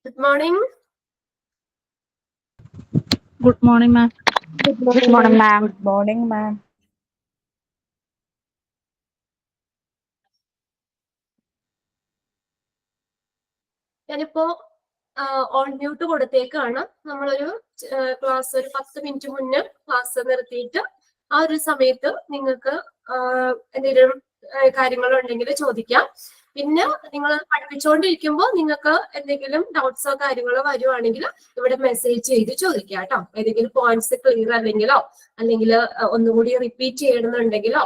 Good morning. Good morning, ma'am. Good morning, ma'am. Good morning, ma'am. ഞാനിപ്പോ on mute കൊടുത്തേക്കാണ്. നമ്മളൊരു class ഒരു 10 minute മുന്നേ class നിർത്തിയിട്ട് ആ ഒരു സമയത്ത് നിങ്ങൾക്ക് എന്തെങ്കിലും കാര്യങ്ങളുണ്ടെങ്കിൽ ചോദിക്കാം. പിന്നെ നിങ്ങൾ പഠിപ്പിച്ചുകൊണ്ടിരിക്കുമ്പോൾ നിങ്ങൾക്ക് എന്തെങ്കിലും ഡൗട്ട്സോ കാര്യങ്ങളോ വരുവാണെങ്കിൽ ഇവിടെ മെസ്സേജ് ചെയ്ത് ചോദിക്കാം കേട്ടോ. ഏതെങ്കിലും പോയിന്റ്സ് ക്ലിയർ അല്ലെങ്കിലോ അല്ലെങ്കിൽ ഒന്നുകൂടി റിപ്പീറ്റ് ചെയ്യണമെന്നുണ്ടെങ്കിലോ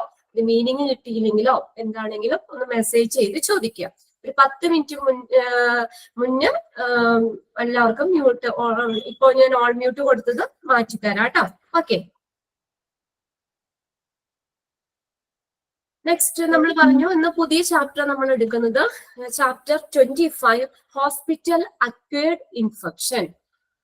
മീനിങ് കിട്ടിയില്ലെങ്കിലോ എന്താണെങ്കിലും ഒന്ന് മെസ്സേജ് ചെയ്ത് ചോദിക്കാം. ഒരു 10 മിനിറ്റ് മുന്നേ എല്ലാവർക്കും മ്യൂട്ട് ഇപ്പോ ഞാൻ ഓൾ മ്യൂട്ട് കൊടുത്തത് മാറ്റിത്തരാം കേട്ടോ. ഓക്കെ, നെക്സ്റ്റ് നമ്മൾ പറഞ്ഞു ഇന്ന് പുതിയ ചാപ്റ്റർ നമ്മൾ എടുക്കുന്നത് chapter 25 hospital acquired infection.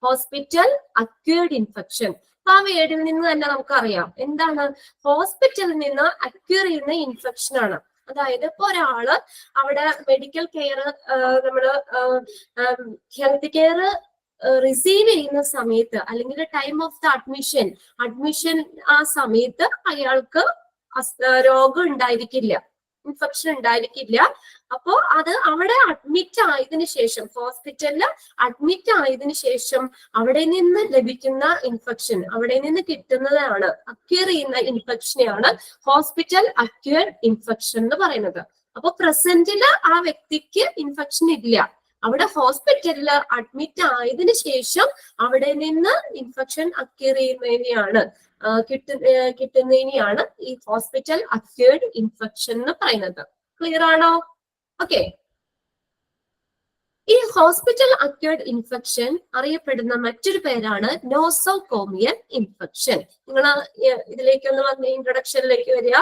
Hospital acquired infection. ആ വേർഡിൽ നിന്ന് തന്നെ നമുക്കറിയാം എന്താണ് ഹോസ്പിറ്റലിൽ നിന്ന് അക്വയർ ചെയ്യുന്ന ഇൻഫെക്ഷൻ ആണ്. അതായത് ഇപ്പൊ ഒരാള് അവിടെ മെഡിക്കൽ കെയർ നമ്മള് ഹെൽത്ത് കെയർ റിസീവ് ചെയ്യുന്ന സമയത്ത് അല്ലെങ്കിൽ ടൈം ഓഫ് ദ അഡ്മിഷൻ ആ സമയത്ത് അയാൾക്ക് രോഗം ഉണ്ടായിരിക്കില്ല, ഇൻഫെക്ഷൻ ഉണ്ടായിരിക്കില്ല. അപ്പോ അത് അവിടെ അഡ്മിറ്റ് ആയതിനു ശേഷം ഹോസ്പിറ്റലിൽ അഡ്മിറ്റ് ആയതിനു ശേഷം അവിടെ നിന്ന് ലഭിക്കുന്ന ഇൻഫെക്ഷൻ, അവിടെ നിന്ന് കിട്ടുന്നതാണ് അക്വയർ ചെയ്യുന്ന ഇൻഫെക്ഷനെയാണ് ഹോസ്പിറ്റൽ അക്വയർഡ് ഇൻഫെക്ഷൻ എന്ന് പറയുന്നത്. അപ്പൊ പ്രസന്റില് ആ വ്യക്തിക്ക് ഇൻഫെക്ഷൻ ഇല്ല, അവിടെ ഹോസ്പിറ്റലിൽ അഡ്മിറ്റ് ആയതിനു ശേഷം അവിടെ നിന്ന് ഇൻഫെക്ഷൻ അക്വയർ ചെയ്യുന്നതിനെയാണ് കിട്ടുന്നതിനെയാണ് ഈ ഹോസ്പിറ്റൽ അക്വയർഡ് ഇൻഫെക്ഷൻ എന്ന് പറയുന്നത്. ക്ലിയർ ആണോ? ഓക്കെ, ഈ ഹോസ്പിറ്റൽ അക്വയർഡ് ഇൻഫെക്ഷൻ അറിയപ്പെടുന്ന മറ്റൊരു പേരാണ് നോസോകോമിയൽ ഇൻഫെക്ഷൻ. നിങ്ങൾ ഇതിലേക്കൊന്ന് വന്ന് ഇൻട്രൊഡക്ഷനിലേക്ക് വരിക.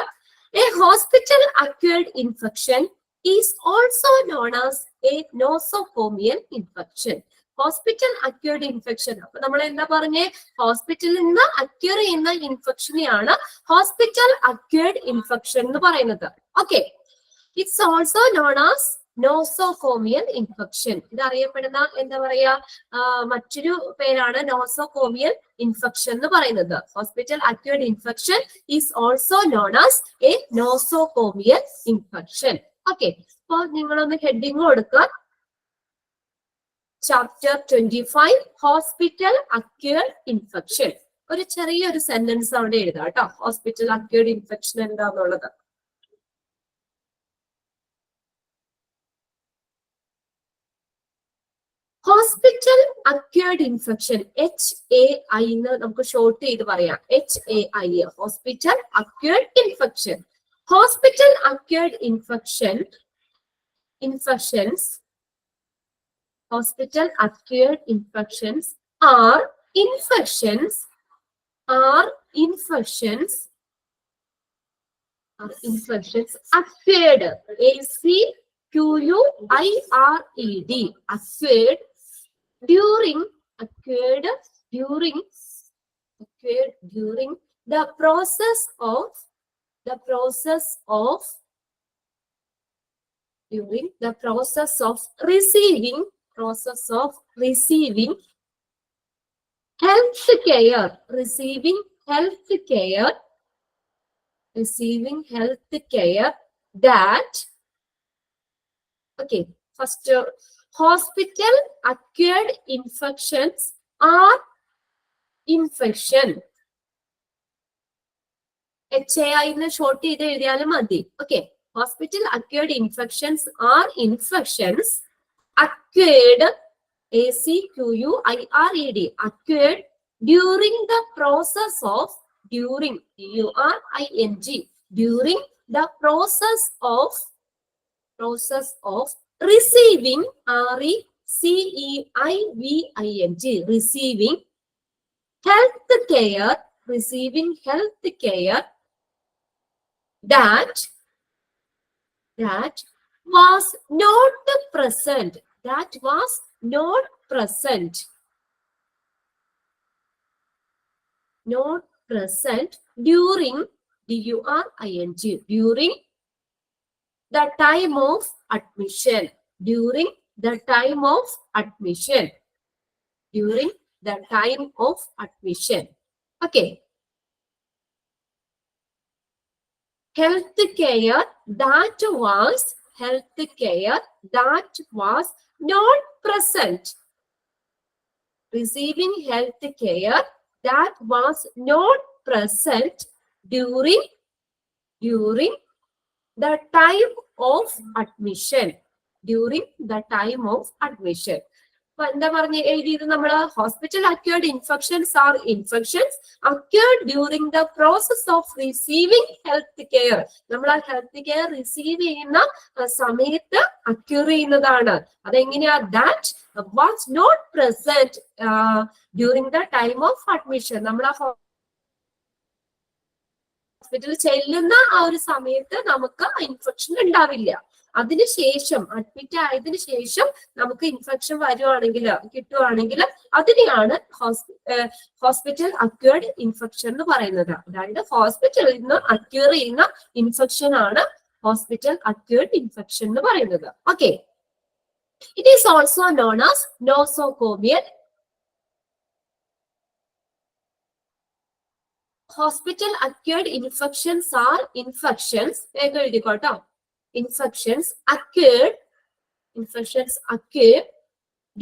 A hospital acquired infection is also known as a nosocomial infection. Hospital acquired infection. അപ്പൊ നമ്മൾ എന്താ പറഞ്ഞേ? ഹോസ്പിറ്റലിൽ നിന്ന് അക്വയർ ചെയ്യുന്ന ഇൻഫെക്ഷനെയാണ് ഹോസ്പിറ്റൽ അക്വയർഡ് ഇൻഫെക്ഷൻ എന്ന് പറയുന്നത്. Okay, it's also known as nosocomial infection. ഇത് അറിയപ്പെടുന്ന എന്താ പറയാ മറ്റൊരു പേരാണ് നോസോകോമിയൽ ഇൻഫെക്ഷൻ എന്ന് പറയുന്നത്. Hospital acquired infection is also known as a nosocomial infection. Okay, അപ്പൊ നിങ്ങളൊന്ന് ഹെഡിങ് കൊടുക്കുക. Chapter 25 hospital acquired infection. ഒരു ചെറിയൊരു സെന്റൻസ് അവിടെ എഴുതാം കേട്ടോ. ഹോസ്പിറ്റൽ അക്വയർഡ് ഇൻഫെക്ഷൻ എന്താന്നുള്ളത്. ഹോസ്പിറ്റൽ അക്വയർഡ് ഇൻഫെക്ഷൻ HAI എന്ന് നമുക്ക് ഷോർട്ട് ചെയ്ത് പറയാം. HAI hospital acquired infection. Hospital acquired infections hospital acquired infections are infections acquired ACQUIRED acquired during the process of receiving health care, that, okay, first hospital acquired infections are infection. HAI എന്ന് short ചെയ്ത് എഴുതിയാലും മതി. Okay, hospital acquired infections are infections acquired ACQUIRED acquired during the process of during the process of receiving receiving health care that was not present during during the time of admission the time of admission. During the time of admission. Okay. Healthcare that was not present. Receiving health care that was not present during the time of admission. During the time of admission. അപ്പൊ എന്താ പറഞ്ഞ എഴുതിയത് നമ്മള്? Hospital acquired infections are infections acquired during the process of receiving health care. നമ്മൾ ആ health care receive ചെയ്യുന്ന സമയത്ത് occur ചെയ്യുന്നതാണ്. അതെങ്ങനെയാ? That was not present during the time of admission. നമ്മൾ ആ ഹോസ്പിറ്റലിൽ ചെല്ലുന്ന ആ ഒരു സമയത്ത് നമുക്ക് ഇൻഫെക്ഷൻ ഉണ്ടാവില്ല. അതിനുശേഷം അഡ്മിറ്റ് ആയതിനു ശേഷം നമുക്ക് ഇൻഫെക്ഷൻ വരുവാണെങ്കിൽ കിട്ടുവാണെങ്കിൽ അതിനെയാണ് ഹോസ്പിറ്റൽ അക്വേർഡ് ഇൻഫെക്ഷൻ എന്ന് പറയുന്നത്. അതായത് ഹോസ്പിറ്റലിൽ നിന്ന് അക്യൂർ ചെയ്യുന്ന ഇൻഫെക്ഷൻ ആണ് ഹോസ്പിറ്റൽ അക്വേർഡ് ഇൻഫെക്ഷൻ എന്ന് പറയുന്നത്. Okay. It is also known as nosocomial. Hospital acquired infections are infections. വേഗം എഴുതിക്കോട്ടോ. Infections occurred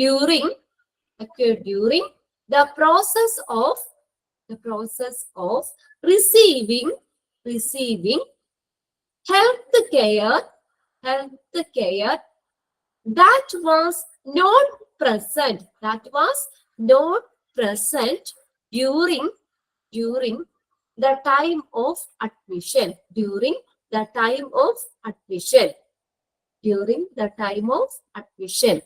during the process of receiving health care that was not present during the time of admission. During the time of admission.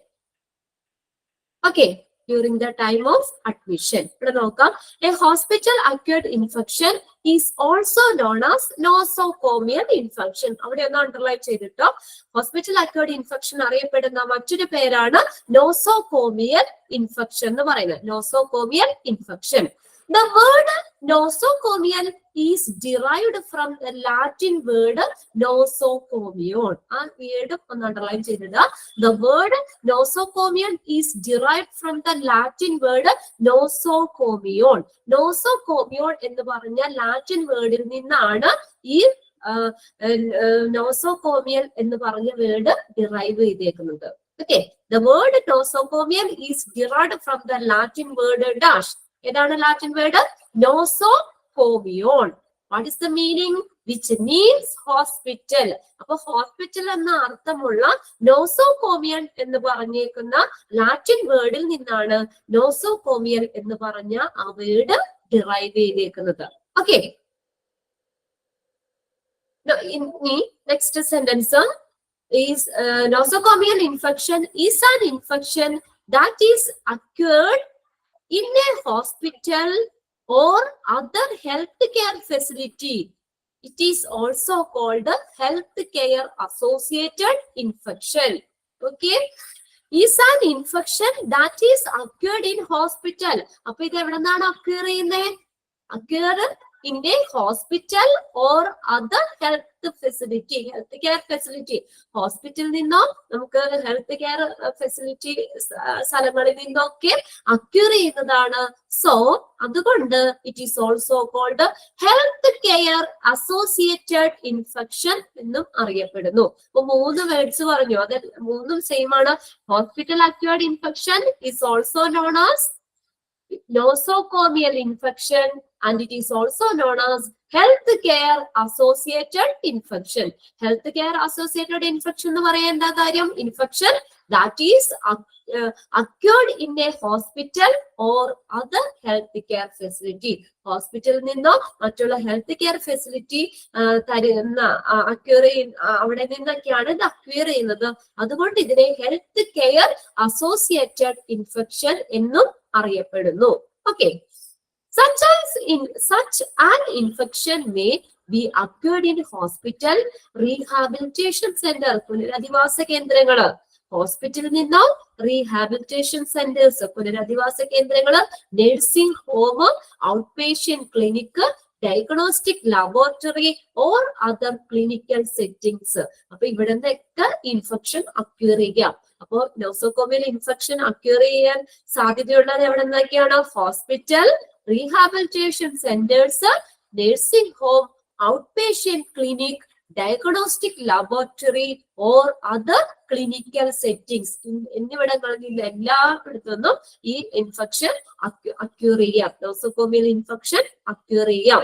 Okay. During the time of admission. ഇവിടെ നോക്കാം. A hospital acquired infection is also known as nosocomial infection. അവിടെ ഒന്ന് underline ചെയ്തിട്ടോ. Hospital acquired infection അറിയപ്പെടുന്ന മറ്റൊരു പേരാണ് nosocomial infection എന്ന് പറയുന്നത്. Nosocomial infection. The word nosocomial is derived from the Latin word nosocomion. ആ വേർഡ് ഒന്ന് underline ചെയ്തിടുക. The word nosocomial is derived from the Latin word nosocomion. Nosocomion എന്ന് പറഞ്ഞ ലാറ്റിൻ വേർഡിൽ നിന്നാണ് ഈ നോസോകോമിയൽ എന്ന് പറഞ്ഞ വേർഡ് ഡിറൈവ് ചെയ്തേക്കുന്നത്. Okay. The word nosocomial is derived from the Latin word dash. ഏതാണ് Latin word? Nosocomion. What is the meaning? Which means hospital. അപ്പൊ hospital എന്ന അർത്ഥമുള്ള നോസോകോമിയൽ എന്ന് പറഞ്ഞേക്കുന്ന ലാറ്റിൻ വേർഡിൽ നിന്നാണ് നോസോകോമിയൽ എന്ന് പറഞ്ഞ ആ വേർഡ് ഡിറൈവ് ചെയ്തേക്കുന്നത്. Okay. Next sentence is nosocomial infection is an infection that is occurred in a hospital or other healthcare facility. It is also called a healthcare associated infection. Okay. Is an infection that is occurred in hospital. അപ്പൊ ഇത് എവിടെ നിന്നാണ് acquire ചെയ്യുന്നത്? Acquire in a hospital or other health facility. Healthcare facility. Hospital നിന്നോ നമുക്ക് health care facility സ്ഥലങ്ങളിൽ നിന്നൊക്കെ acquire ചെയ്യുന്നതാണ്. സോ അതുകൊണ്ട് it is also called health care associated infection എന്നും അറിയപ്പെടുന്നു. അപ്പൊ 3 വേർഡ്സ് പറഞ്ഞു. അത് മൂന്നും സെയിം ആണ്. Hospital acquired infection is also known as nosocomial infection and it is also known as healthcare associated infection. Healthcare associated infection എന്ന് പറയാൻ എന്താ കാര്യം? Infection that is occurred in a hospital or other healthcare facility. ഹോസ്പിറ്റലിൽ നിന്നോ മറ്റുള്ള health care facility തരുന്ന അവിടെ നിന്നൊക്കെയാണ് ഇത് അക്വയർ ചെയ്യുന്നത്. അതുകൊണ്ട് ഇതിനെ ഹെൽത്ത് കെയർ അസോസിയേറ്റഡ് ഇൻഫെക്ഷൻ എന്നും അറിയപ്പെടുന്നു. Okay. Such an infection may be occurred in hospital, rehabilitation center, പുനരധിവാസ കേന്ദ്രങ്ങള്. ഹോസ്പിറ്റലിൽ നിന്നോ റീഹാബിലിറ്റേഷൻ സെന്റേഴ്സ്, പുനരധിവാസ കേന്ദ്രങ്ങള്, nursing home, out patient clinic, diagnostic laboratory or other clinical settings. അപ്പൊ ഇവിടെ നിന്നൊക്കെ ഇൻഫെക്ഷൻ അക്യൂർ ചെയ്യാം. അപ്പോ നോസോകോമിയൽ ഇൻഫെക്ഷൻ അക്യൂർ ചെയ്യാൻ സാധ്യതയുള്ളത് എവിടെ നിന്നൊക്കെയാണ്? Hospital, rehabilitation centres, nursing home, outpatient clinic, diagnostic laboratory or other clinical settings എന്നിവിടങ്ങളിൽ എല്ലായിടത്തുനിന്നും ഈ ഇൻഫെക്ഷൻ അക്യൂർ ചെയ്യാം. നോസോകോമിയൽ ഇൻഫെക്ഷൻ അക്യൂർ ചെയ്യാം.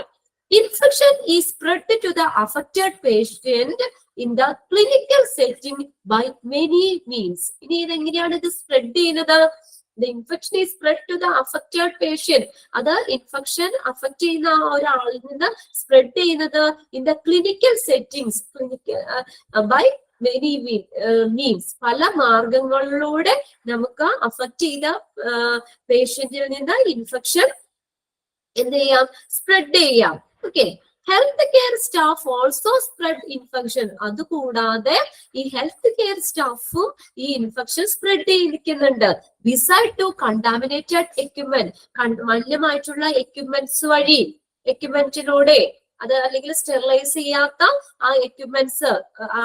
Infection is spread to the affected patient in the clinical setting by many means. ഇനി ഇതെങ്ങനെയാണ് ഇത് spread ചെയ്യുന്നത്? The infection is spread to the affected patient. അത് ഇൻഫെക്ഷൻ അഫക്ട് ചെയ്യുന്ന ഒരാളിൽ നിന്ന് സ്പ്രെഡ് ചെയ്യുന്നത് in the clinical settings, by many means. പല മാർഗങ്ങളിലൂടെ നമുക്ക് അഫക്ട് ചെയ്ത പേഷ്യന്റിൽ നിന്ന് ഇൻഫെക്ഷൻ എന്ത് ചെയ്യാം? സ്പ്രെഡ് ചെയ്യാം. Okay. Health care staff also spread infection. അതുകൂടാതെ ഈ ഹെൽത്ത് കെയർ സ്റ്റാഫും ഈ ഇൻഫെക്ഷൻ സ്പ്രെഡ് ചെയ്തിരിക്കുന്നുണ്ട്. ബിസൈഡ് ടു കണ്ടാമിനേറ്റഡ് എക്യുപ്മെന്റ്, മലിനമായിട്ടുള്ള എക്യുപ്മെന്റിലൂടെ അത് അല്ലെങ്കിൽ സ്റ്റെറിലൈസ് ചെയ്യാത്ത ആ എക്യുപ്മെന്റ്സ്,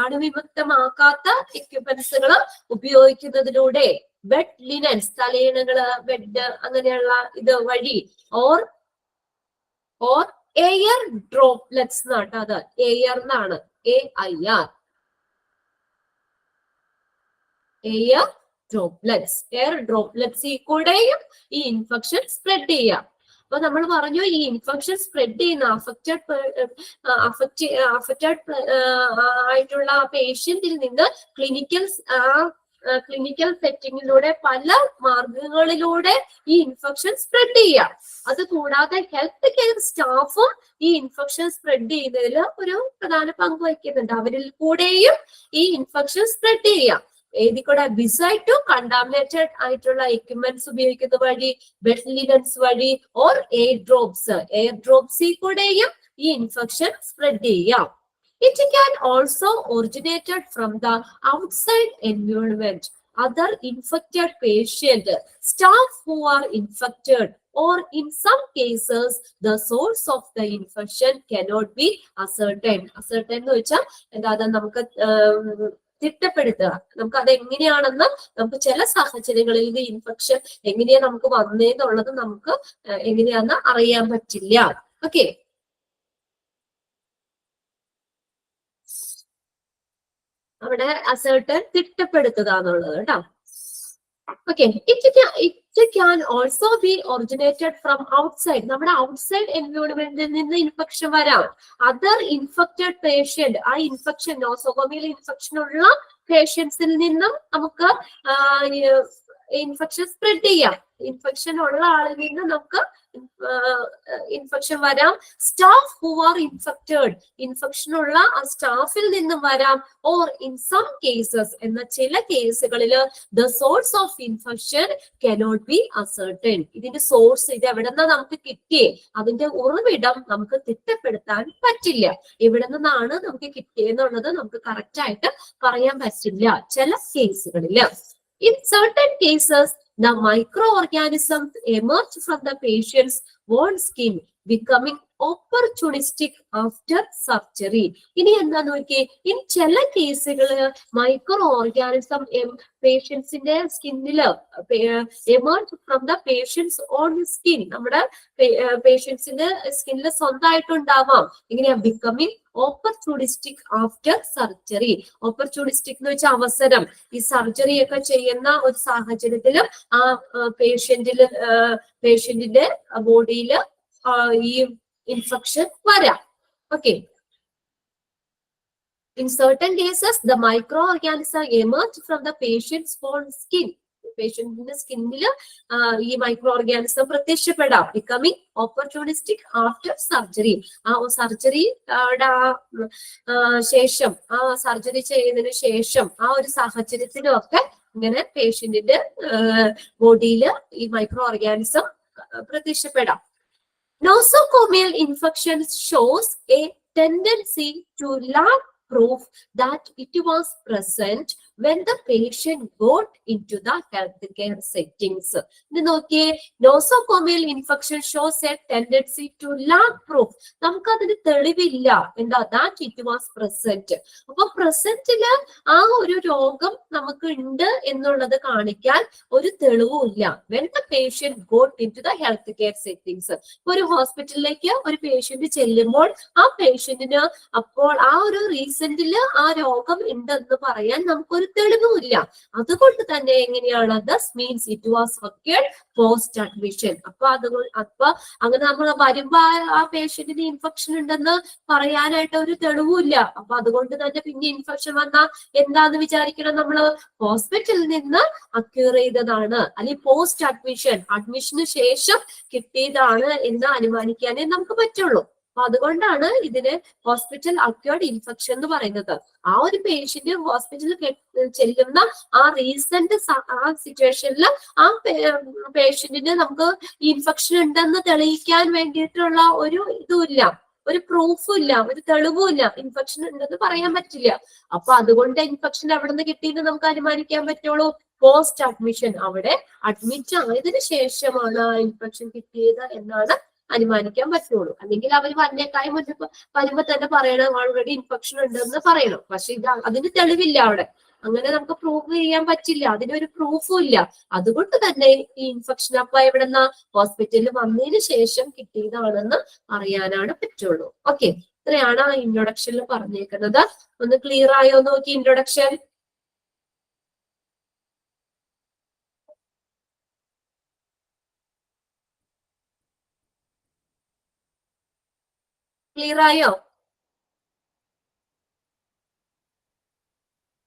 അണുവിമുക്തമാക്കാത്ത എക്യുപ്മെന്റ്സുകൾ ഉപയോഗിക്കുന്നതിലൂടെ, ബെഡ് ലിനൻസ്, തലയിണകള്, ബെഡ് അങ്ങനെയുള്ള ഇത് വഴി, ഓർ എയർ ഡ്രോപ്ലെറ്റ്സ് എന്നാണ്. അത് എയർ എന്നാണ്, AIR, എയർ ഡ്രോപ്ലെറ്റ്സ്. എയർ ഡ്രോപ്ലെറ്റ്സിൽ കൂടെയും ഈ ഇൻഫെക്ഷൻ സ്പ്രെഡ് ചെയ്യാം. അപ്പൊ നമ്മൾ പറഞ്ഞു ഈ ഇൻഫെക്ഷൻ സ്പ്രെഡ് ചെയ്യുന്ന അഫക്റ്റഡ് ആയിട്ടുള്ള പേഷ്യന്റിൽ നിന്ന് ക്ലിനിക്കൽ സെറ്റിങ്ങിലൂടെ പല മാർഗങ്ങളിലൂടെ ഈ ഇൻഫെക്ഷൻ സ്പ്രെഡ് ചെയ്യാം. അത് കൂടാതെ ഹെൽത്ത് കെയർ സ്റ്റാഫും ഈ ഇൻഫെക്ഷൻ സ്പ്രെഡ് ചെയ്യുന്നതിൽ ഒരു പ്രധാന പങ്ക് വഹിക്കുന്നുണ്ട്. അവരിൽ കൂടെയും ഈ ഇൻഫെക്ഷൻ സ്പ്രെഡ് ചെയ്യാം. ഏതി കൂടെ? ബിസൈഡ് ടു കണ്ടാമിനേറ്റഡ് ആയിട്ടുള്ള എക്യുപ്മെന്റ്സ് ഉപയോഗിക്കുന്ന വഴി, ബെഡ് ലിനൻസ് വഴി, ഓർ എയർ ഡ്രോപ്സിൽ കൂടെയും ഈ ഇൻഫെക്ഷൻ സ്പ്രെഡ് ചെയ്യാം. It can also originated from the outside environment. Other infected patient, staff who are infected, or in some cases, the source of the infection cannot be ascertained. Ascertained എന്ന് വെച്ചാൽ എന്താ? നമുക്ക് തിട്ടപ്പെടുത്തുക. നമുക്ക് അത് എങ്ങനെയാണെന്ന് നമുക്ക് ചില സാഹചര്യങ്ങളിൽ ഇത് ഇൻഫെക്ഷൻ എങ്ങനെയാ നമുക്ക് വന്നേന്നുള്ളത് നമുക്ക് എങ്ങനെയാന്ന് അറിയാൻ പറ്റില്ല. ഓക്കെ. അവിടെ അസേർട്ടൻ തിട്ടപ്പെടുത്തുക എന്നുള്ളത് കേട്ടോ. Okay. It can also be originated from outside. നമ്മുടെ ഔട്ട്സൈഡ് എൻവയോൺമെന്റിൽ നിന്ന് ഇൻഫെക്ഷൻ വരാം. അതർ ഇൻഫെക്റ്റഡ് പേഷ്യന്റ്, ആ ഇൻഫെക്ഷൻ നോസോകോമിയൽ ഇൻഫെക്ഷൻ ഉള്ള പേഷ്യൻസിൽ നിന്നും നമുക്ക് ഇൻഫെക്ഷൻ സ്പ്രെഡ് ചെയ്യാം. ഇൻഫെക്ഷൻ ഉള്ള ആളിൽ നിന്ന് നമുക്ക് ഇൻഫെക്ഷൻ വരാം. Staff who are infected, infection ഉള്ള ആ സ്റ്റാഫിൽ നിന്നും വരാം. ഓർ ഇൻ സം കേസസ്, എന്ന ചില കേസുകളിൽ the source of infection cannot be ascertain. ഇതിന്റെ സോഴ്സ്, ഇത് എവിടെ നിന്നാ നമുക്ക് കിട്ടിയേ, അതിന്റെ ഉറവിടം നമുക്ക് തിട്ടപ്പെടുത്താൻ പറ്റില്ല. എവിടെ നിന്നാണ് നമുക്ക് കിട്ടിയെന്നുള്ളത് നമുക്ക് കറക്റ്റ് ആയിട്ട് പറയാൻ പറ്റില്ല ചില കേസുകളിൽ. In certain cases, the microorganisms emerge from the patient's wound skin, becoming opportunistic after surgery. ഇനി എന്താന്ന് നോക്കിയേ, ഇൻ ചില കേസുകള് മൈക്രോ ഓർഗാനിസം പേഷ്യൻസിന്റെ സ്കിന്നില് emerge from the patient's own skin, നമ്മുടെ പേഷ്യൻസിന്റെ സ്കിന്നില് സ്വന്തമായിട്ടുണ്ടാവാം. ഇങ്ങനെയാ becoming opportunistic after surgery. Opportunistic എന്ന് വെച്ചാൽ അവസരം. ഈ സർജറി ഒക്കെ ചെയ്യുന്ന ഒരു സാഹചര്യത്തിലും ആ പേഷ്യന്റിന്റെ ബോഡിയില് ഈ ഇൻഫെക്ഷൻ വരാം. Okay. In certain cases, the microorganism emerge from the patient's own skin. പേഷ്യന്റിന്റെ സ്കിന്നില് ഈ മൈക്രോ ഓർഗാനിസം പ്രത്യക്ഷപ്പെടാം. Becoming opportunistic after surgery. ആ സർജറിയുടെ ശേഷം, ആ സർജറി ചെയ്തതിനു ശേഷം ആ ഒരു സാഹചര്യത്തിലും ഒക്കെ ഇങ്ങനെ പേഷ്യന്റിന്റെ ബോഡിയില് ഈ മൈക്രോ ഓർഗാനിസം പ്രത്യക്ഷപ്പെടാം. Nosocomial infection shows a tendency to lack proof that it was present when the patient got into the healthcare settings. ഇത് നോക്കിയേ, nosocomial infection shows a tendency to lack proof. നമുക്ക് അതിന് തെളിവില്ല എന്താ, ദാറ്റ് ഇറ്റ് വാസ് പ്രസന്റ്. അപ്പൊ പ്രസന്റില് ആ ഒരു രോഗം നമുക്ക് ഉണ്ട് എന്നുള്ളത് കാണിക്കാൻ ഒരു തെളിവുമില്ല. when the patient got into the healthcare settings. ഒരു ഹോസ്പിറ്റലിലേക്ക് ഒരു പേഷ്യന്റ് ചെല്ലുമ്പോൾ ആ പേഷ്യന്റിന് അപ്പോൾ ആ ഒരു റീസെന്റില് ആ രോഗം ഉണ്ടെന്ന് പറയാൻ നമുക്കൊരു തെളിവുമില്ല. അതുകൊണ്ട് തന്നെ എങ്ങനെയാണ്, thus means it was occurred post admission. അപ്പൊ അങ്ങനെ നമ്മൾ വരുമ്പോ ആ പേഷ്യന്റിന് ഇൻഫെക്ഷൻ ഉണ്ടെന്ന് പറയാനായിട്ട് ഒരു തെളിവുമില്ല. അപ്പൊ അതുകൊണ്ട് തന്നെ പിന്നെ ഇൻഫെക്ഷൻ വന്നാൽ എന്താന്ന് വിചാരിക്കണം നമ്മള്, ഹോസ്പിറ്റലിൽ നിന്ന് അക്യൂർ ചെയ്തതാണ്, അല്ലെങ്കിൽ പോസ്റ്റ് അഡ്മിഷൻ, അഡ്മിഷന് ശേഷം കിട്ടിയതാണ് എന്ന് അനുമാനിക്കാനേ നമുക്ക് പറ്റുള്ളൂ. അപ്പൊ അതുകൊണ്ടാണ് ഇതിന് ഹോസ്പിറ്റൽ അക്യൂർഡ് ഇൻഫെക്ഷൻ എന്ന് പറയുന്നത്. ആ ഒരു പേഷ്യന്റ് ഹോസ്പിറ്റലിൽ ചെല്ലുന്ന ആ റീസെന്റ് ആ സിറ്റുവേഷനിൽ ആ പേഷ്യന്റിന് നമുക്ക് ഇൻഫെക്ഷൻ ഉണ്ടെന്ന് തെളിയിക്കാൻ വേണ്ടിയിട്ടുള്ള ഒരു ഇതുമില്ല, ഒരു പ്രൂഫും ഇല്ല, ഒരു തെളിവും ഇല്ല, ഇൻഫെക്ഷൻ ഉണ്ടെന്ന് പറയാൻ പറ്റില്ല. അപ്പൊ അതുകൊണ്ട് ഇൻഫെക്ഷൻ എവിടെ നിന്ന് കിട്ടിയെന്ന് നമുക്ക് അനുമാനിക്കാൻ പറ്റുള്ളൂ, പോസ്റ്റ് അഡ്മിഷൻ, അവിടെ അഡ്മിറ്റ് ആയതിനു ശേഷമാണ് ആ ഇൻഫെക്ഷൻ കിട്ടിയത് എന്നാണ് അനുമാനിക്കാൻ പറ്റുള്ളൂ. അല്ലെങ്കിൽ അവർ വന്നേക്കായി മുന്നേ വരുമ്പോ തന്നെ പറയണം ഓൾറെഡി ഇൻഫെക്ഷൻ ഉണ്ടെന്ന് പറയണം. പക്ഷെ ഇത് അതിന് തെളിവില്ല അവിടെ, അങ്ങനെ നമുക്ക് പ്രൂവ് ചെയ്യാൻ പറ്റില്ല, അതിനൊരു പ്രൂഫും ഇല്ല. അതുകൊണ്ട് തന്നെ ഈ ഇൻഫെക്ഷൻ അപ്പൊ എവിടെന്ന ഹോസ്പിറ്റലിൽ വന്നതിന് ശേഷം കിട്ടിയതാണെന്ന് പറയാനാണ് പറ്റുള്ളൂ. ഓക്കെ, ഇത്രയാണ് ആ ഇൻട്രൊഡക്ഷനിൽ പറഞ്ഞേക്കുന്നത്. ഒന്ന് ക്ലിയർ ആയോ നോക്കി ഇൻട്രൊഡക്ഷൻ? ക്ലിയർ ആയോ?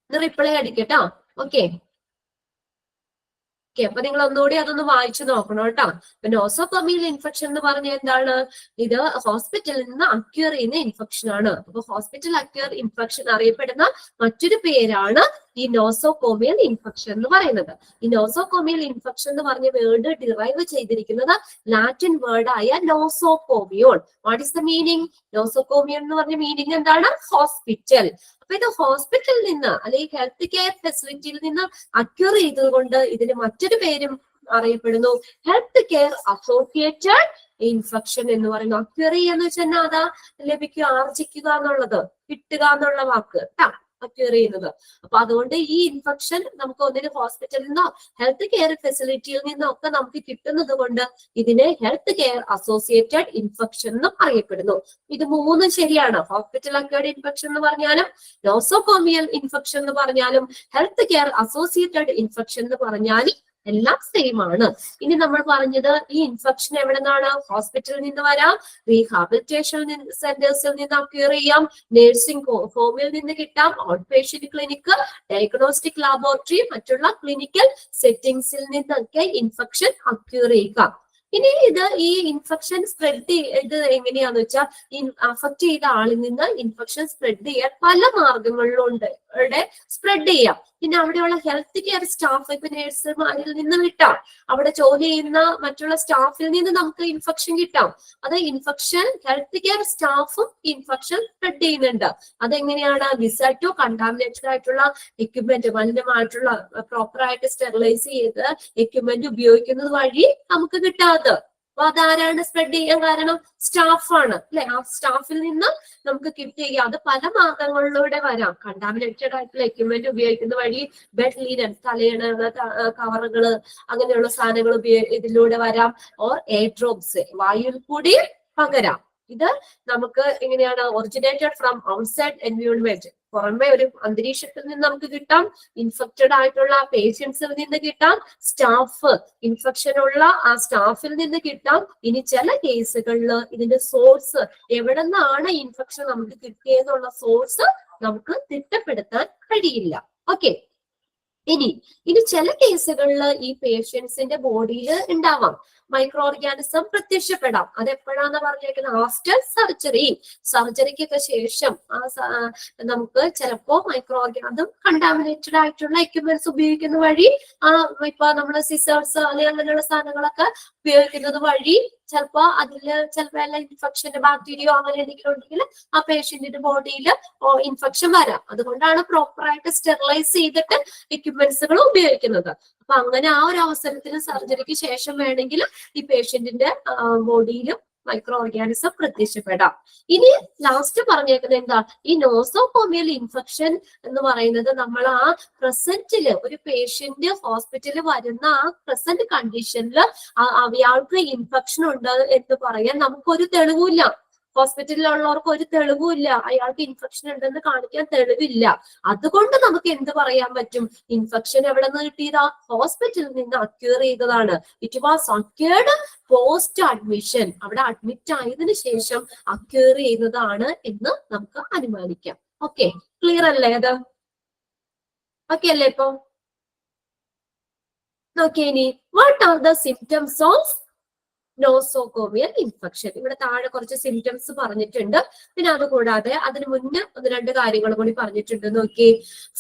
റിപ്ലൈ അടിക്കട്ടോ. ഓക്കെ, അപ്പൊ നിങ്ങൾ ഒന്നുകൂടി അതൊന്ന് വായിച്ചു നോക്കണം കേട്ടോ. അപ്പൊ നോസോകോമിയൽ ഇൻഫെക്ഷൻ എന്ന് പറഞ്ഞാൽ എന്താണ്, ഇത് ഹോസ്പിറ്റലിൽ നിന്ന് അക്യൂർ ചെയ്യുന്ന ഇൻഫെക്ഷൻ ആണ്. അപ്പൊ ഹോസ്പിറ്റൽ അക്യൂർ ഇൻഫെക്ഷൻ അറിയപ്പെടുന്ന മറ്റൊരു പേരാണ് ഈ നോസോകോമിയൽ ഇൻഫെക്ഷൻ എന്ന് പറയുന്നത്. ഈ നോസോകോമിയൽ ഇൻഫെക്ഷൻ എന്ന് പറഞ്ഞ വേർഡ് ഡിറൈവ് ചെയ്തിരിക്കുന്നത് ലാറ്റിൻ വേർഡായ nosocomion. What is the meaning? Nosocomion എന്ന് പറഞ്ഞ മീനിങ് എന്താണ്? ഹോസ്പിറ്റൽ. അപ്പൊ ഇത് ഹോസ്പിറ്റലിൽ നിന്ന് അല്ലെങ്കിൽ ഹെൽത്ത് കെയർ ഫെസിലിറ്റിയിൽ നിന്ന് അക്യൂർ ചെയ്തതുകൊണ്ട് ഇതിന് മറ്റൊരു പേരും അറിയപ്പെടുന്നു, ഹെൽത്ത് കെയർ അസോസിയേറ്റഡ് ഇൻഫെക്ഷൻ എന്ന് പറയുന്നു. അക്യൂർ എന്ന് വെച്ചാൽ അതാ ലഭിക്കുക, ആർജിക്കുക എന്നുള്ളത്, കിട്ടുക എന്നുള്ള വാക്ക് കേട്ടാ, അക്യൂർ ചെയ്യുന്നത്. അപ്പൊ അതുകൊണ്ട് ഈ ഇൻഫെക്ഷൻ നമുക്ക് ഒന്നിന് ഹോസ്പിറ്റലിൽ നിന്നോ ഹെൽത്ത് കെയർ ഫെസിലിറ്റിയിൽ നിന്നോ ഒക്കെ നമുക്ക് കിട്ടുന്നത് കൊണ്ട് ഇതിനെ ഹെൽത്ത് കെയർ അസോസിയേറ്റഡ് ഇൻഫെക്ഷൻ എന്നും അറിയപ്പെടുന്നു. ഇത് മൂന്നും ശരിയാണ്. ഹോസ്പിറ്റൽ അക്യൂർഡ് ഇൻഫെക്ഷൻ എന്ന് പറഞ്ഞാലും നോസോകോമിയൽ ഇൻഫെക്ഷൻ എന്ന് പറഞ്ഞാലും ഹെൽത്ത് കെയർ അസോസിയേറ്റഡ് ഇൻഫെക്ഷൻ എന്ന് പറഞ്ഞാലും എല്ലാം സെയിം ആണ്. ഇനി നമ്മൾ പറഞ്ഞത് ഈ ഇൻഫെക്ഷൻ എവിടെ നിന്നാണ്? ഹോസ്പിറ്റലിൽ നിന്ന് വരാം, റീഹാബിലിറ്റേഷൻ സെന്റേഴ്സിൽ നിന്ന് അക്യൂർ ചെയ്യാം, നഴ്സിംഗ് ഹോമിൽ നിന്ന് കിട്ടാം, out patient clinic, diagnostic laboratory, മറ്റുള്ള ക്ലിനിക്കൽ സെറ്റിംഗ്സിൽ നിന്നൊക്കെ ഇൻഫെക്ഷൻ അക്യൂർ ചെയ്യുക. ഇനി ഈ ഇൻഫെക്ഷൻ സ്പ്രെഡ് ഇത് എങ്ങനെയാന്ന് വെച്ചാൽ അഫക്ട് ചെയ്ത ആളിൽ നിന്ന് ഇൻഫെക്ഷൻ സ്പ്രെഡ് ചെയ്യാൻ പല മാർഗങ്ങളിലുണ്ട് സ്പ്രെഡ് ചെയ്യാം. പിന്നെ അവിടെയുള്ള ഹെൽത്ത് കെയർ സ്റ്റാഫ്, ഇപ്പൊ നഴ്സുമാരിൽ നിന്ന് കിട്ടാം, അവിടെ ജോലി ചെയ്യുന്ന മറ്റുള്ള സ്റ്റാഫിൽ നിന്ന് നമുക്ക് ഇൻഫെക്ഷൻ കിട്ടാം. അത് ഇൻഫെക്ഷൻ ഹെൽത്ത് കെയർ സ്റ്റാഫും ഇൻഫെക്ഷൻ സ്പ്രെഡ് ചെയ്യുന്നുണ്ട്. അതെങ്ങനെയാണ്? വിസൈഡ് ടു കണ്ടാമിനേറ്റഡ് ആയിട്ടുള്ള എക്യുപ്മെന്റ്, മലിനമായിട്ടുള്ള പ്രോപ്പർ ആയിട്ട് സ്റ്റെറിലൈസ് ചെയ്ത് എക്യുപ്മെന്റ് ഉപയോഗിക്കുന്നത് വഴി നമുക്ക് കിട്ടാതെ. അപ്പൊ അതാരാണ് സ്പ്രെഡ് ചെയ്യാൻ കാരണം? സ്റ്റാഫാണ് അല്ലെ. ആ സ്റ്റാഫിൽ നിന്ന് നമുക്ക് കിട്ടുക. അത് പല മാർഗങ്ങളിലൂടെ വരാം. കണ്ടാമിനേറ്റഡ് ആയിട്ടുള്ള എക്യുപ്മെന്റ് ഉപയോഗിക്കുന്ന വഴി, ബെഡ് ലീനൻ, തലയിണ കവറുകള്, അങ്ങനെയുള്ള സാധനങ്ങൾ ഇതിലൂടെ വരാം. ഓർ എയർ ഡ്രോപ്സ്, വായുവിൽ കൂടി പകരാം. ഇത് നമുക്ക് എങ്ങനെയാണ്? ഒറിജിനേറ്റഡ് ഫ്രം ഔട്ട്സൈഡ് എൻവയോൺമെന്റ്, പുറമെ ഒരു അന്തരീക്ഷത്തിൽ നിന്ന് നമുക്ക് കിട്ടാം, ഇൻഫെക്റ്റഡ് ആയിട്ടുള്ള പേഷ്യൻസിൽ നിന്ന് കിട്ടാം, സ്റ്റാഫ് ഇൻഫെക്ഷൻ ഉള്ള ആ സ്റ്റാഫിൽ നിന്ന് കിട്ടാം. ഇനി ചില കേസുകളിൽ ഇതിന്റെ സോഴ്സ് എവിടെ നിന്നാണ് ഇൻഫെക്ഷൻ നമുക്ക് കിട്ടിയെന്നുള്ള സോഴ്സ് നമുക്ക് തിട്ടപ്പെടുത്താൻ കഴിയില്ല. ഓക്കെ, ഇനി ചില കേസുകളിൽ ഈ പേഷ്യൻസിന്റെ ബോഡിയിൽ ഉണ്ടാവാം മൈക്രോ ഓർഗാനിസം പ്രത്യക്ഷപ്പെടാം. അതെപ്പോഴാന്ന് പറഞ്ഞേക്കുന്നത്? After surgery. സർജറിക്കൊക്കെ ശേഷം നമുക്ക് ചിലപ്പോ മൈക്രോ ഓർഗാനിസം കണ്ടാമിനേറ്റഡ് ആയിട്ടുള്ള എക്യുപ്മെന്റ്സ് ഉപയോഗിക്കുന്ന വഴി, ഇപ്പൊ നമ്മള് സിസേഴ്സ് അല്ലെങ്കിൽ അങ്ങനെയുള്ള സാധനങ്ങളൊക്കെ ഉപയോഗിക്കുന്നത് വഴി ചിലപ്പോ ചിലപ്പോ ഇൻഫെക്ഷന്റെ ബാക്ടീരിയോ അങ്ങനെ എന്തെങ്കിലും ഉണ്ടെങ്കിൽ ആ പേഷ്യന്റിന്റെ ബോഡിയിൽ ഇൻഫെക്ഷൻ വരാം. അതുകൊണ്ടാണ് പ്രോപ്പറായിട്ട് സ്റ്റെറിലൈസ് ചെയ്തിട്ട് എക്യുപ്മെന്റ്സുകൾ ഉപയോഗിക്കുന്നത്. അപ്പൊ അങ്ങനെ ആ ഒരു അവസരത്തിൽ സർജറിക്ക് ശേഷം വേണമെങ്കിൽ ഈ പേഷ്യന്റിന്റെ ബോഡിയിലും മൈക്രോ ഓർഗാനിസം പ്രത്യക്ഷപ്പെടാം. ഇനി ലാസ്റ്റ് പറഞ്ഞേക്കുന്നത് എന്താ, ഈ നോസോകോമിയൽ ഇൻഫെക്ഷൻ എന്ന് പറയുന്നത് നമ്മൾ ആ പ്രസന്റില് ഒരു പേഷ്യന്റ് ഹോസ്പിറ്റലിൽ വരുന്ന ആ പ്രസന്റ് കണ്ടീഷനിൽ അയാൾക്ക് ഇൻഫെക്ഷൻ ഉണ്ട് എന്ന് പറയാൻ നമുക്കൊരു തെളിവില്ല. ഹോസ്പിറ്റലിലുള്ളവർക്ക് ഒരു തെളിവില്ല, അയാൾക്ക് ഇൻഫെക്ഷൻ ഉണ്ടെന്ന് കാണിക്കാൻ തെളിവില്ല. അതുകൊണ്ട് നമുക്ക് എന്ത് പറയാൻ പറ്റും, ഇൻഫെക്ഷൻ എവിടെ നിന്ന് കിട്ടിയതാ, ഹോസ്പിറ്റലിൽ നിന്ന് അക്യൂർ ചെയ്തതാണ്. It was acquired post admission, അവിടെ അഡ്മിറ്റ് ആയതിനു ശേഷം അക്യൂർ ചെയ്യുന്നതാണ് എന്ന് നമുക്ക് അനുമാനിക്കാം. ഓക്കെ, ക്ലിയർ അല്ലേ അത്? ഓക്കെ അല്ലേ? ഇപ്പൊ നോക്കിയേ, ഇനി what are the symptoms of nosocomial infection. ഇവിടെ താഴെ കുറച്ച് സിംറ്റംസ് പറഞ്ഞിട്ടുണ്ട്. പിന്നെ അതുകൂടാതെ അതിന് മുന്നേ 1-2 കാര്യങ്ങൾ കൂടി പറഞ്ഞിട്ടുണ്ട്. നോക്കി,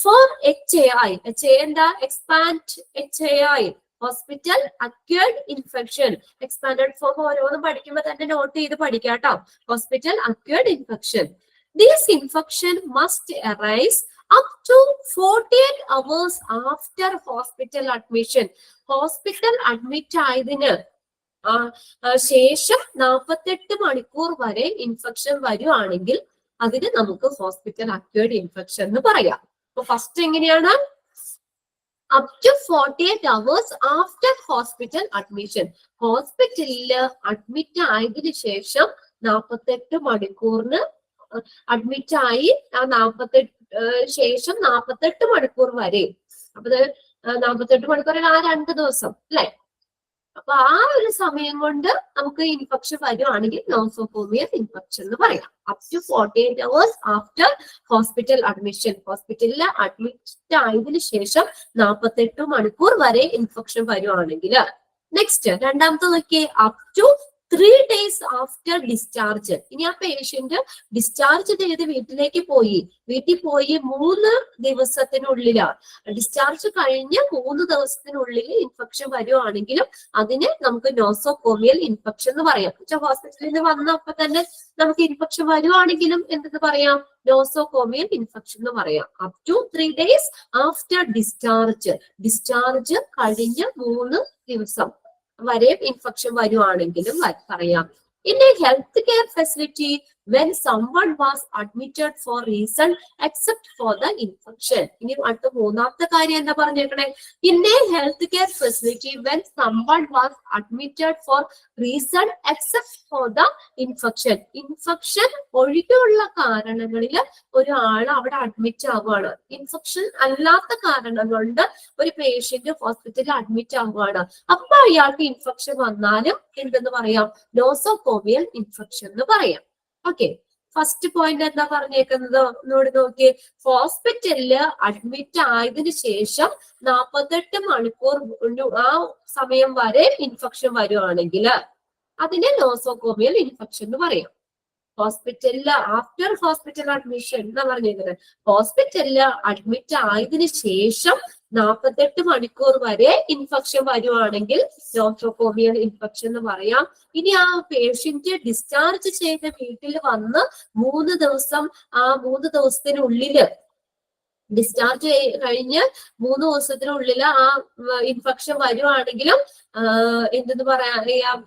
ഫോർ HAI, HAI എന്താ, expand HAI, hospital acquired infection. Expanded form ഓരോന്നും പഠിക്കുമ്പോൾ തന്നെ നോട്ട് ചെയ്ത് പഠിക്കാം കേട്ടോ. Hospital acquired infection. This infection must arise up to 48 hours after hospital admission. Hospital admit ആയതിന് ശേഷം 48 മണിക്കൂർ വരെ ഇൻഫെക്ഷൻ വരുവാണെങ്കിൽ അതിന് നമുക്ക് ഹോസ്പിറ്റൽ അക്യൂർഡ് ഇൻഫെക്ഷൻ എന്ന് പറയാം. അപ്പൊ ഫസ്റ്റ് എങ്ങനെയാണ്, up to 48 hours after hospital admission. ഹോസ്പിറ്റലിൽ അഡ്മിറ്റ് ആയതിനു ശേഷം 48 മണിക്കൂറിന് അഡ്മിറ്റ് ആയി ആ ശേഷം 48 മണിക്കൂർ വരെ, അപ്പൊ 48 മണിക്കൂർ ആ 2 ദിവസം അല്ലെ. അപ്പൊ ആ ഒരു സമയം കൊണ്ട് നമുക്ക് ഇൻഫെക്ഷൻ വരുവാണെങ്കിൽ നോസോകോമിയൽ ഇൻഫെക്ഷൻ എന്ന് പറയാം. Up to 48 hours after hospital admission. ഹോസ്പിറ്റലിൽ അഡ്മിറ്റ് ആയതിനു ശേഷം 48 മണിക്കൂർ വരെ ഇൻഫെക്ഷൻ വരുവാണെങ്കിൽ. നെക്സ്റ്റ് രണ്ടാമത്തെ നോക്കിയേ, up to 3 days after discharge. ഇനി ആ പേഷ്യന്റ് ഡിസ്ചാർജ് ചെയ്ത് വീട്ടിലേക്ക് പോയി, വീട്ടിൽ പോയി 3 ദിവസത്തിനുള്ളിലാണ്, ഡിസ്ചാർജ് കഴിഞ്ഞ് 3 ദിവസത്തിനുള്ളിൽ ഇൻഫെക്ഷൻ വരുവാണെങ്കിലും അതിന് നമുക്ക് നോസോകോമിയൽ ഇൻഫെക്ഷൻ എന്ന് പറയാം. ഹോസ്പിറ്റലിൽ നിന്ന് വന്നപ്പോ തന്നെ നമുക്ക് ഇൻഫെക്ഷൻ വരുവാണെങ്കിലും എന്തെന്ന് പറയാം, നോസോകോമിയൽ ഇൻഫെക്ഷൻ എന്ന് പറയാം. Up to 3 days after discharge. Discharge കഴിഞ്ഞ് 3 ദിവസം വരെ ഇൻഫെക്ഷൻ വരുവാണെങ്കിലും പറയാം. In a healthcare facility when someone was admitted for reason except for the infection. ഇനി അടുത്ത മൂന്നാമത്തെ കാര്യം എന്താ പറഞ്ഞേക്കണേ, in a healthcare facility when someone was admitted for reason except for the infection. Infection ഒഴികെയുള്ള കാരണങ്ങളിൽ ഒരാൾ അവിടെ അഡ്മിറ്റ് ആവുകയാണ്. ഇൻഫെക്ഷൻ അല്ലാത്ത കാരണം കൊണ്ട് ഒരു പേഷ്യന്റ് ഹോസ്പിറ്റലിൽ അഡ്മിറ്റ് ആവുകയാണ്. അപ്പൊ അയാൾക്ക് ഇൻഫെക്ഷൻ വന്നാലും എന്തെന്ന് പറയാം, നോസോകോമിയൽ ഇൻഫെക്ഷൻ എന്ന് പറയാം. ഓക്കെ, ഫസ്റ്റ് പോയിന്റ് എന്താ പറഞ്ഞേക്കുന്നത് നോക്കിയേ, ഹോസ്പിറ്റലില് അഡ്മിറ്റ് ആയതിനു ശേഷം 48 മണിക്കൂർ ആ സമയം വരെ ഇൻഫെക്ഷൻ വരുവാണെങ്കിൽ അതിനെ നോസോകോമിയൽ ഇൻഫെക്ഷൻ എന്ന് പറയാം. ഹോസ്പിറ്റലില് ആഫ്റ്റർ ഹോസ്പിറ്റൽ അഡ്മിഷൻ എന്നാ പറഞ്ഞേക്കുന്നത്. ഹോസ്പിറ്റലില് അഡ്മിറ്റ് ആയതിനു ശേഷം 48 മണിക്കൂർ വരെ ഇൻഫെക്ഷൻ വരുവാണെങ്കിൽ നോസോകോമിയൽ ഇൻഫെക്ഷൻ എന്ന് പറയാം. ഇനി ആ പേഷ്യന്റ് ഡിസ്ചാർജ് ചെയ്ത് വീട്ടിൽ വന്ന് 3 ദിവസം, ആ 3 ദിവസത്തിനുള്ളില് ഡിസ്ചാർജ് കഴിഞ്ഞ് 3 ദിവസത്തിനുള്ളിൽ ആ ഇൻഫെക്ഷൻ വരുവാണെങ്കിലും എന്തെന്ന് പറയാം,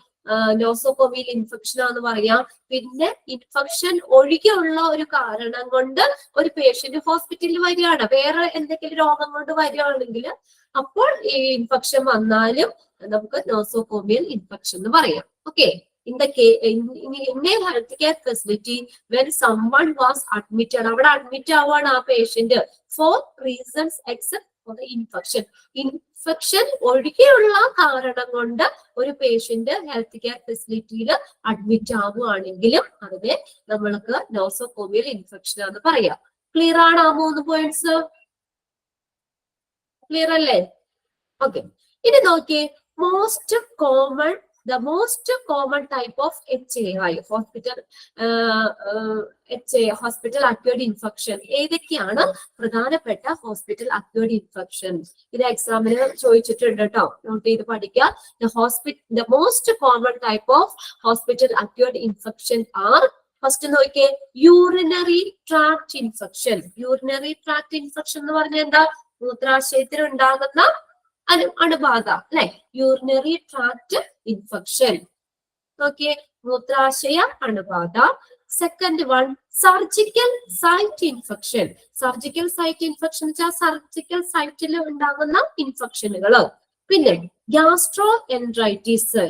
നോസോകോമിയൽ ഇൻഫെക്ഷൻ ആണെന്ന് പറയാം. പിന്നെ ഇൻഫെക്ഷൻ ഒഴികെയുള്ള ഒരു കാരണം കൊണ്ട് ഒരു പേഷ്യന്റ് ഹോസ്പിറ്റലിൽ വരികയാണ്, വേറെ എന്തെങ്കിലും രോഗം കൊണ്ട് വരികയാണെങ്കിൽ അപ്പോൾ ഈ ഇൻഫെക്ഷൻ വന്നാലും നമുക്ക് നോസോകോമിയൽ ഇൻഫെക്ഷൻ എന്ന് പറയാം. Okay, in a healthcare facility when someone was admitted, അവിടെ അഡ്മിറ്റ് ആവാണ് ആ patient for reasons except for the infection. Infection ഒഴികെയുള്ള കാരണം കൊണ്ട് ഒരു പേഷ്യന്റ് ഹെൽത്ത് കെയർ ഫെസിലിറ്റിയിൽ അഡ്മിറ്റ് ആവുകയാണെങ്കിലും അതിനെ നമ്മൾക്ക് നോസോകോമിയൽ ഇൻഫെക്ഷൻ എന്ന് പറയാം. ക്ലിയർ ആണ് ആ 3 പോയിന്റ്സ്? ക്ലിയർ അല്ലേ? ഓക്കെ, ഇനി നോക്കിയേ, most common the most common type of HAI, hospital acquired infection. ഏതൊക്കെയാണ് പ്രധാനപ്പെട്ട ഹോസ്പിറ്റൽ അക്വേർഡ് ഇൻഫെക്ഷൻ? ഇത് എക്സാമിന് ചോദിച്ചിട്ടുണ്ട് കേട്ടോ, നോട്ട് ചെയ്ത് പഠിക്കുക. The most common type of hospital acquired infection are, first നോക്കിയേ, urinary tract infection. Urinary tract infection എന്ന് പറഞ്ഞാൽ എന്താ? മൂത്രാശയത്തിൽ ഉണ്ടാകുന്ന അണുബാധ അല്ലെ? Urinary tract infection. നോക്കിയേ, മൂത്രാശയ അണുബാധ. Second one, surgical site infection. Surgical site infection വെച്ചാൽ സർജിക്കൽ സൈറ്റിൽ ഉണ്ടാകുന്ന ഇൻഫെക്ഷനുകൾ. പിന്നെ ഗ്യാസ്ട്രോ എൻട്രൈറ്റിസ്.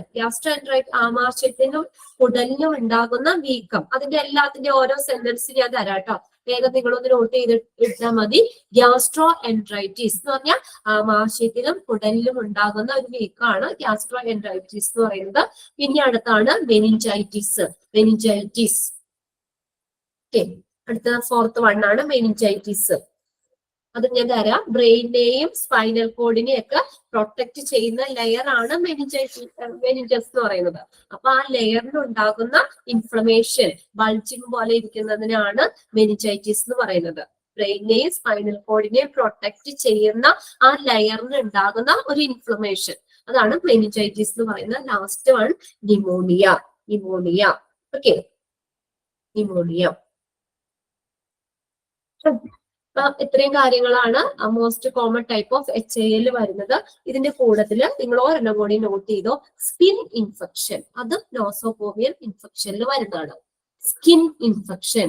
ആമാശയത്തിനും കുടലിനും ഉണ്ടാകുന്ന വീക്കം. അതിന്റെ എല്ലാത്തിന്റെ ഓരോ സെന്റൻസ് ഞാൻ തരാം കേട്ടോ, വേഗം നിങ്ങളൊന്ന് നോട്ട് ചെയ്തിട്ടാൽ മതി. ഗ്യാസ്ട്രോ എൻട്രൈറ്റിസ് എന്ന് പറഞ്ഞാൽ ആമാശയത്തിലും കുടലിലും ഉണ്ടാകുന്ന ഒരു വീക്കാണ് ഗ്യാസ്ട്രോ എൻട്രൈറ്റിസ് എന്ന് പറയുന്നത്. പിന്നെ അടുത്താണ് മെനിഞ്ചൈറ്റിസ്. അടുത്ത ഫോർത്ത് വൺ ആണ് മെനിഞ്ചൈറ്റിസ്. അത് ഞാൻ തരാം. ബ്രെയിനെയും സ്പൈനൽ കോഡിനെയും ഒക്കെ പ്രൊട്ടക്ട് ചെയ്യുന്ന ലെയർ ആണ് മെനിഞ്ചസ് എന്ന് പറയുന്നത്. അപ്പൊ ആ ലെയറിൽ ഉണ്ടാകുന്ന ഇൻഫ്ലമേഷൻ, ബൾജിങ് പോലെ ഇരിക്കുന്നതിനാണ് മെനിഞ്ചൈറ്റിസ് എന്ന് പറയുന്നത്. ബ്രെയിനെയും സ്പൈനൽ കോഡിനെയും പ്രൊട്ടക്ട് ചെയ്യുന്ന ആ ലെയറിന് ഉണ്ടാകുന്ന ഒരു ഇൻഫ്ലമേഷൻ, അതാണ് മെനിഞ്ചൈറ്റിസ് എന്ന് പറയുന്നത്. Last one pneumonia. Okay, pneumonia. ഇത്രയും കാര്യങ്ങളാണ് most common type of HAL വരുന്നത്. ഇതിന്റെ കൂട്ടത്തില് നിങ്ങൾ ഒരെണ്ണം കൂടി നോട്ട് ചെയ്തോ, സ്കിൻ ഇൻഫെക്ഷൻ. അത് നോസോകോമിയൽ ഇൻഫെക്ഷനിൽ വരുന്നതാണ്. Skin infection.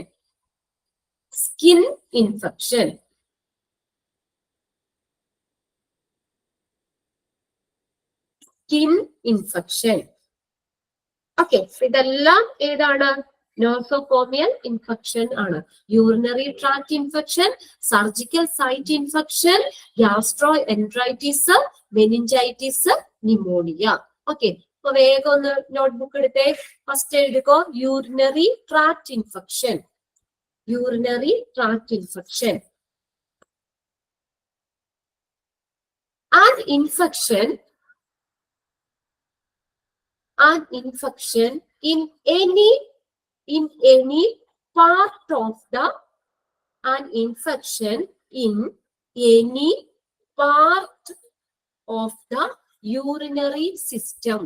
ഓക്കെ, ഇതെല്ലാം ഏതാണ്? നോസോകോമിയൽ ഇൻഫെക്ഷൻ ആണ്. Urinary tract infection, surgical site infection, gastroenteritis, meningitis, pneumonia. Okay, അപ്പൊ വേഗം ഒന്ന് നോട്ട്ബുക്ക് എടുത്തേ. ഫസ്റ്റ് എഴുതുകോ, urinary tract infection. An infection in any part of the urinary system.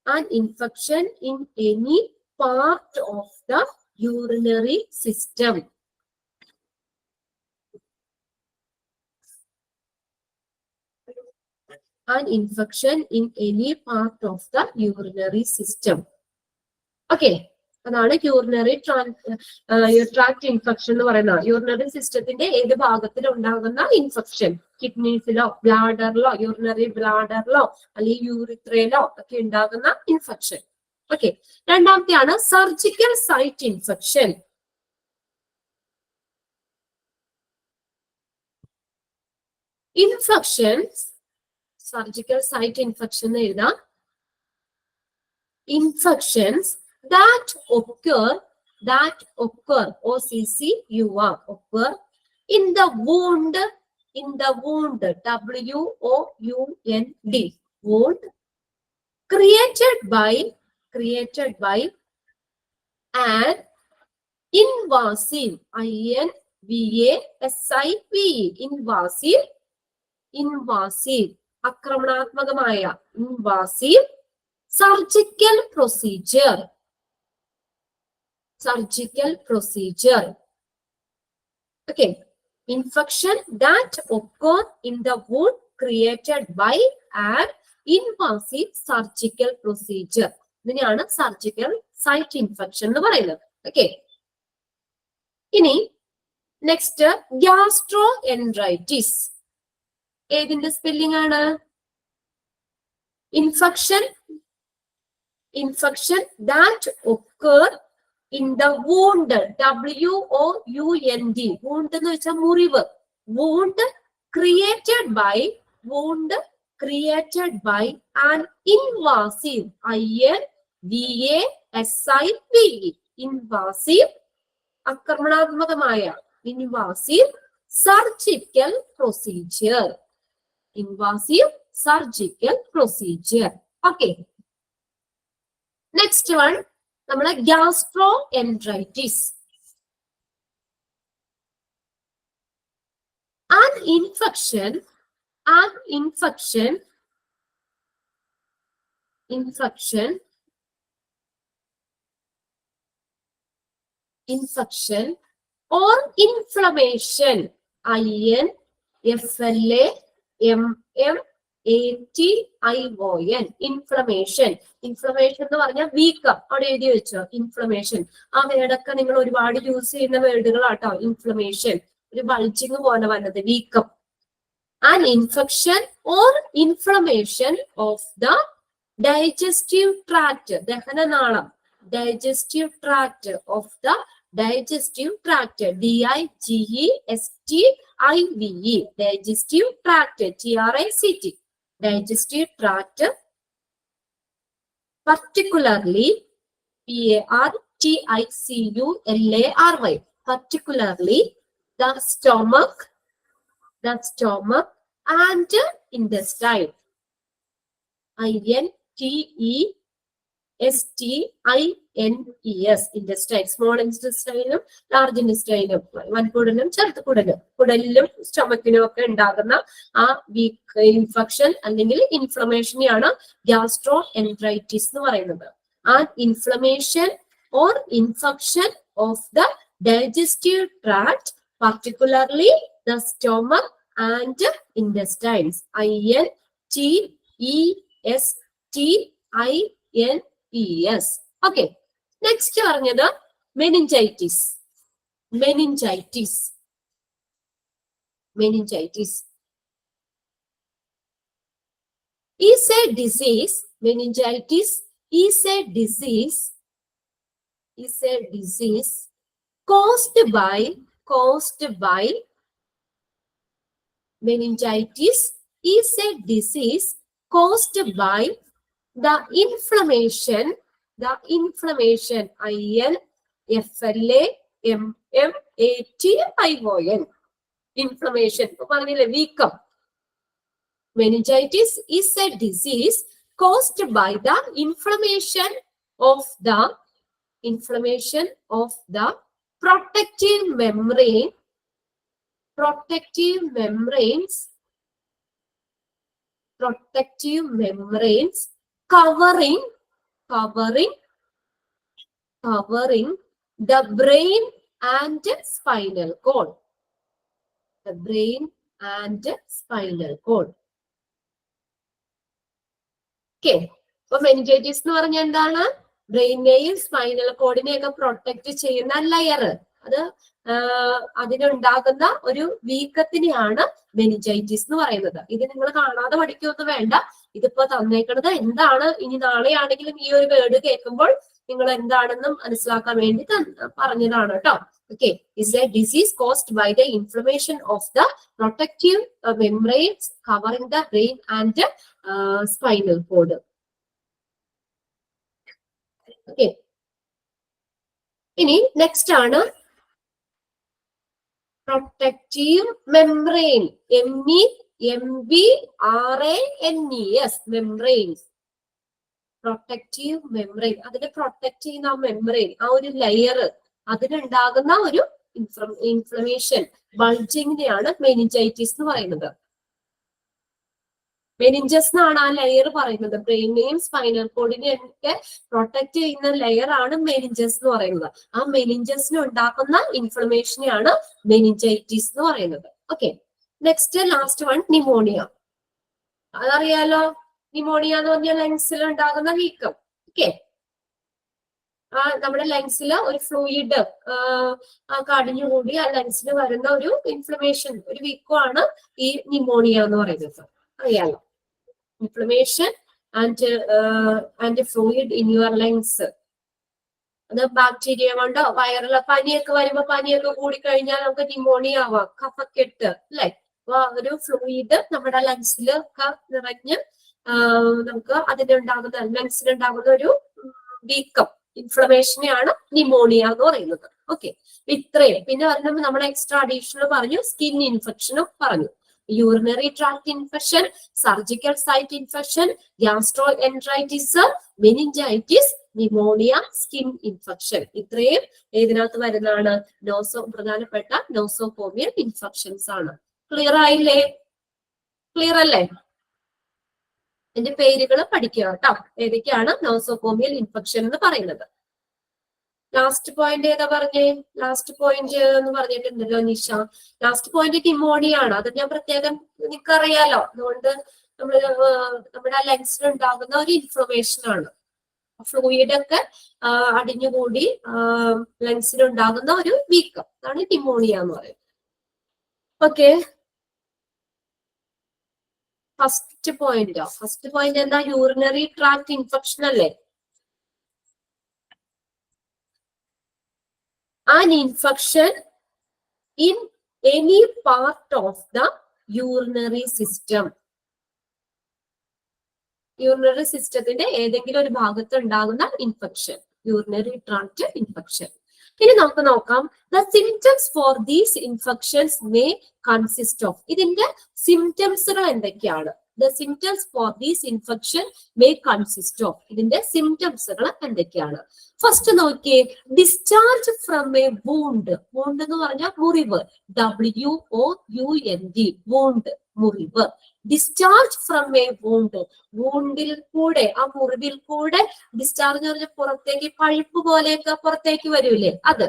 An infection in any part of the urinary system. An infection in any part of the urinary system. Okay, അതാണ് urinary tract infection എന്ന് പറയുന്നത്. Urinary സിസ്റ്റത്തിന്റെ ഏത് ഭാഗത്തിൽ ഉണ്ടാകുന്ന infection, കിഡ്നീസിലോ ബ്ലാഡറിലോ urinary ബ്ലാഡറിലോ അല്ലെങ്കിൽ യൂറിത്രയിലോ ഒക്കെ ഉണ്ടാകുന്ന ഇൻഫെക്ഷൻ. ഓക്കെ, രണ്ടാമത്തെയാണ് surgical site infection. Surgical site infection എന്ന് എഴുതാം. Infections that occur occur in the wound, WOUND, wound created by an invasive, invasive ആക്രമണാത്മകമായ invasive surgical procedure. Okay, infection that occur in the wound created by an invasive surgical procedure. ഇതിനെയാണ് surgical site infection എന്ന് പറയുന്നത്. Okay, ഇനി next gastro enteritis. ഏതിന്റെ spelling ആണ്? Infection that occur in the wound, WOUND, wound എന്ന് വെച്ചാൽ മുറിവ്. wound created by an invasive, invasive ആക്രമണാത്മകമായ invasive surgical procedure. Okay, next one നമ്മളെ gastroenteritis. An infection or inflammation, inflammation, inflammation എന്ന് പറഞ്ഞാൽ വീക്കം. അവിടെ എഴുതി വെച്ചോ ഇൻഫ്ലമേഷൻ. ആ വേർഡൊക്കെ നിങ്ങൾ ഒരുപാട് യൂസ് ചെയ്യുന്ന വേർഡുകളാട്ടോ. ഇൻഫ്ലമേഷൻ, ഒരു ബൾജിങ് പോലെ വന്നത്, വീക്കം. An infection or inflammation of the digestive tract, ദഹനനാളം, digestive tract of the digestive tract, DIGESTIVE, digestive tract, TRACT, digestive tract, particularly PARTICULARY, particularly the stomach and intestine, INTESTINES, intestine, small intestine, large intestine, വൻകുടലും ചെറുതുകുടലും, കുടലിലും സ്റ്റൊമക്കിലും ഒക്കെ ഉണ്ടാകുന്ന ആ week infection അല്ലെങ്കിൽ ഇൻഫ്ലമേഷനെയാണ് gastro enteritis എന്ന് പറയുന്നത്. ആ inflammation or infection of the digestive tract, particularly the stomach and intestines, INTESTINES. Okay, next പറഞ്ഞത് meningitis. Is a disease, meningitis is a disease caused by meningitis is a disease caused by the inflammation, INFLAMMATION, inflammation. പറഞ്ഞില്ലേ വീക്കം. Meningitis is a disease caused by the inflammation of the protective membranes covering the brain and spinal cord. Okay, അപ്പൊ meningitis എന്ന് പറഞ്ഞാൽ എന്താണ്? ബ്രെയിനെയും spinal കോഡിനെയും ഒക്കെ protect ചെയ്യുന്ന layer, അത് അതിനുണ്ടാകുന്ന ഒരു വീക്കത്തിനെയാണ് മെനിഞ്ചൈറ്റിസ് എന്ന് പറയുന്നത്. ഇത് നിങ്ങൾ കാണാതെ പഠിക്കൊന്നും വേണ്ട, ഇതിപ്പോ തന്നേക്കുന്നത് എന്താണ്. ഇനി നാളെയാണെങ്കിലും ഈ ഒരു വേർഡ് കേൾക്കുമ്പോൾ നിങ്ങൾ എന്താണെന്ന് മനസ്സിലാക്കാൻ വേണ്ടി പറഞ്ഞതാണ് കേട്ടോ. Okay, is a disease caused by the inflammation of the protective membranes covering the brain and spinal cord. Okay, ഇനി നെക്സ്റ്റ് ആണ് protective membrane, MEMBRANES, membranes. Protective membrane, അതിനെ പ്രൊട്ടക്ട് ചെയ്യുന്ന ആ മെംബ്രെയിൻ, ആ ഒരു ലെയർ, അതിനുണ്ടാകുന്ന ഒരു ഇൻഫ്ലമേഷൻ, ബൾജിങ്ങിനെയാണ് മെനിഞ്ചൈറ്റിസ് എന്ന് പറയുന്നത്. മെനിഞ്ചസ് എന്നാണ് ആ ലെയർ പറയുന്നത്. ബ്രെയിനെയും സ്പൈനൽ കോഡിനെയും ഒക്കെ പ്രൊട്ടക്ട് ചെയ്യുന്ന ലെയർ ആണ് മെനിഞ്ചസ് എന്ന് പറയുന്നത്. ആ മെനിഞ്ചസിന് ഉണ്ടാക്കുന്ന ഇൻഫ്ലമേഷനെയാണ് മെനിഞ്ചൈറ്റിസ് എന്ന് പറയുന്നത്. Okay, next last one pneumonia. അതറിയാലോ, നിമോണിയ എന്ന് പറഞ്ഞാൽ ലങ്സിൽ ഉണ്ടാകുന്ന വീക്കം. ഓക്കെ, നമ്മുടെ ലങ്സിൽ ഒരു ഫ്ലൂയിഡ് കടിഞ്ഞുകൂടി ആ ലങ്സിൽ വരുന്ന ഒരു ഇൻഫ്ലമേഷൻ, ഒരു വീക്കമാണ് ഈ നിമോണിയ എന്ന് പറയുന്നത്. അറിയാലോ, inflammation and fluid in your lungs. അത് ബാക്ടീരിയ കൊണ്ടോ വൈറൽ പനിയൊക്കെ വരുമ്പോ, പനിയൊക്കെ കൂടിക്കഴിഞ്ഞാൽ നമുക്ക് നിമോണിയ ആവാം, കഫക്കെട്ട് അല്ലെ. അപ്പൊ ഒരു ഫ്ലൂയിഡ് നമ്മുടെ ലങ്സിലൊക്കെ നിറഞ്ഞ് നമുക്ക് അതിനുണ്ടാകുന്ന ലങ്സിലുണ്ടാകുന്ന ഒരു വീക്കം, ഇൻഫ്ലമേഷനെയാണ് നിമോണിയ എന്ന് പറയുന്നത്. ഓക്കെ, ഇത്രയും. പിന്നെ പറഞ്ഞപ്പോൾ നമ്മൾ എക്സ്ട്രാ അഡീഷണൽ പറഞ്ഞു, സ്കിൻ ഇൻഫെക്ഷനും പറഞ്ഞു, urinary tract infection, surgical site infection, gastroenteritis, meningitis, pneumonia, skin infection. ഇത്രയും ഏതിനകത്ത് വരുന്നതാണ്? പ്രധാനപ്പെട്ട നോസോകോമിയൽ ഇൻഫെക്ഷൻസ് ആണ്. ക്ലിയർ ആയില്ലേ? ക്ലിയർ അല്ലേ? ഇതിന്റെ പേരുകൾ പഠിക്കുക കേട്ടോ. ഏതൊക്കെയാണ് നോസോകോമിയൽ ഇൻഫെക്ഷൻ എന്ന് പറയുന്നത്. ലാസ്റ്റ് പോയിന്റ് ഏതാ പറഞ്ഞേ? ലാസ്റ്റ് പോയിന്റ് എന്ന് പറഞ്ഞിട്ടുണ്ടല്ലോ നിഷ. ലാസ്റ്റ് പോയിന്റ് ന്യൂമോണിയ ആണ്. അത് ഞാൻ പ്രത്യേകം നിനക്കറിയാലോ. അതുകൊണ്ട് നമ്മുടെ ലങ്സിൽ ഉണ്ടാകുന്ന ഒരു ഇൻഫ്ലമേഷൻ ആണ്. ഫ്ലൂയിഡ് ഒക്കെ അടിഞ്ഞുകൂടി ലങ്സിൽ ഉണ്ടാകുന്ന ഒരു വീക്കം. അതാണ് ന്യൂമോണിയ എന്ന് പറയുന്നത്. ഓക്കെ, ഫസ്റ്റ് പോയിന്റ് എന്താ? യൂറിനറി ട്രാക്ട് ഇൻഫെക്ഷൻ അല്ലേ? An infection in any part of the urinary system. Urinary സിസ്റ്റത്തിന്റെ ഏതെങ്കിലും ഒരു ഭാഗത്ത് ഉണ്ടാകുന്ന ഇൻഫെക്ഷൻ, യൂറിനറി ട്രാക്ട് ഇൻഫെക്ഷൻ. ഇനി നമുക്ക് നോക്കാം, the symptoms for these infections may consist of. ഇതിന്റെ സിംറ്റംസുകൾ എന്തൊക്കെയാണ്? The symptoms for these infection may consist of. ഇതിന്റെ സിംറ്റംസുകൾ എന്തൊക്കെയാണ്? ഫസ്റ്റ് നോക്കിയേ, discharge from a wound. Wound എന്ന് പറഞ്ഞാൽ മുറിവ്. WOUND, വൂണ്ട്, മുറിവ്. Discharge from a wound. വൂണ്ടിൽ കൂടെ, ആ മുറിവിൽ കൂടെ ഡിസ്ചാർജ് എന്ന് പറഞ്ഞാൽ പുറത്തേക്ക് പഴുപ്പ് പോലെയൊക്കെ പുറത്തേക്ക് വരൂലേ, അത്.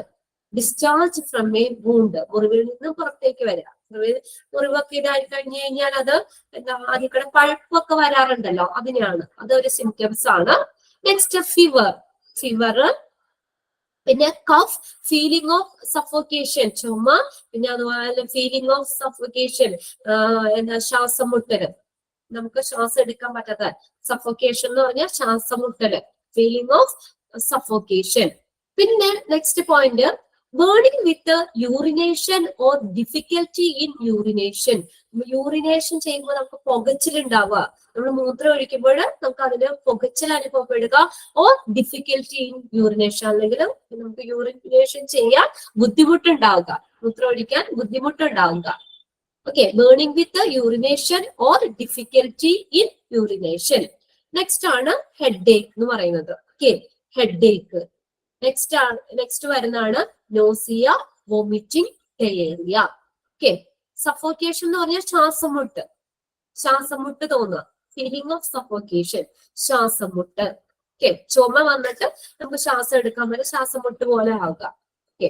ഡിസ്ചാർജ് ഫ്രം എ വൂണ്ട്, മുറിവിൽ നിന്ന് പുറത്തേക്ക് വരിക. മുറിവൊക്കെ ഇതായി കഴിഞ്ഞു കഴിഞ്ഞാൽ അത് എന്താ, അതിൽക്കൂടെ പഴുപ്പൊക്കെ വരാറുണ്ടല്ലോ, അതിനെയാണ്. അതൊരു സിംറ്റംസ് ആണ്. നെക്സ്റ്റ് ഫീവർ, പിന്നെ കഫ്, ഫീലിംഗ് ഓഫ് സഫോക്കേഷൻ, ചുമ, പിന്നെ അതുപോലെ ഫീലിംഗ് ഓഫ് സഫോക്കേഷൻ, എന്താ, ശ്വാസം മുട്ടല്, നമുക്ക് ശ്വാസം എടുക്കാൻ പറ്റാത്ത സഫോക്കേഷൻ എന്ന് പറഞ്ഞാൽ ശ്വാസം മുട്ടല്, ഫീലിംഗ് ഓഫ് സഫോക്കേഷൻ. പിന്നെ next point, burning with urination or difficulty in urination. Urination ചെയ്യുമ്പോൾ നമുക്ക് പുകച്ചിലുണ്ടാവുക. നമ്മൾ മൂത്രം ഒഴിക്കുമ്പോൾ നമുക്ക് അതിന് പുകച്ചിൽ അനുഭവപ്പെടുക. ഓർ ഡിഫിക്കൽറ്റി ഇൻ യൂറിനേഷൻ, അല്ലെങ്കിൽ നമുക്ക് യൂറിനേഷൻ ചെയ്യാൻ ബുദ്ധിമുട്ടുണ്ടാവുക, മൂത്രം ഒഴിക്കാൻ ബുദ്ധിമുട്ടുണ്ടാവുക. Okay, burning with urination or difficulty in urination. Next ആണ് ഹെഡേക്ക് എന്ന് പറയുന്നത്. Okay, headache. നെക്സ്റ്റ് വരുന്നതാണ് nausea, vomiting, diarrhoea. Okay, suffocation എന്ന് പറഞ്ഞാൽ ശ്വാസം മുട്ട് തോന്നുക, ഫീലിംഗ് ഓഫ് സഫോക്കേഷൻ, ശ്വാസം മുട്ട്. ഓക്കെ, ചുമ വന്നിട്ട് നമുക്ക് ശ്വാസം എടുക്കാൻ പറ്റും, ശ്വാസം മുട്ട് പോലെ ആവുക. ഓക്കെ,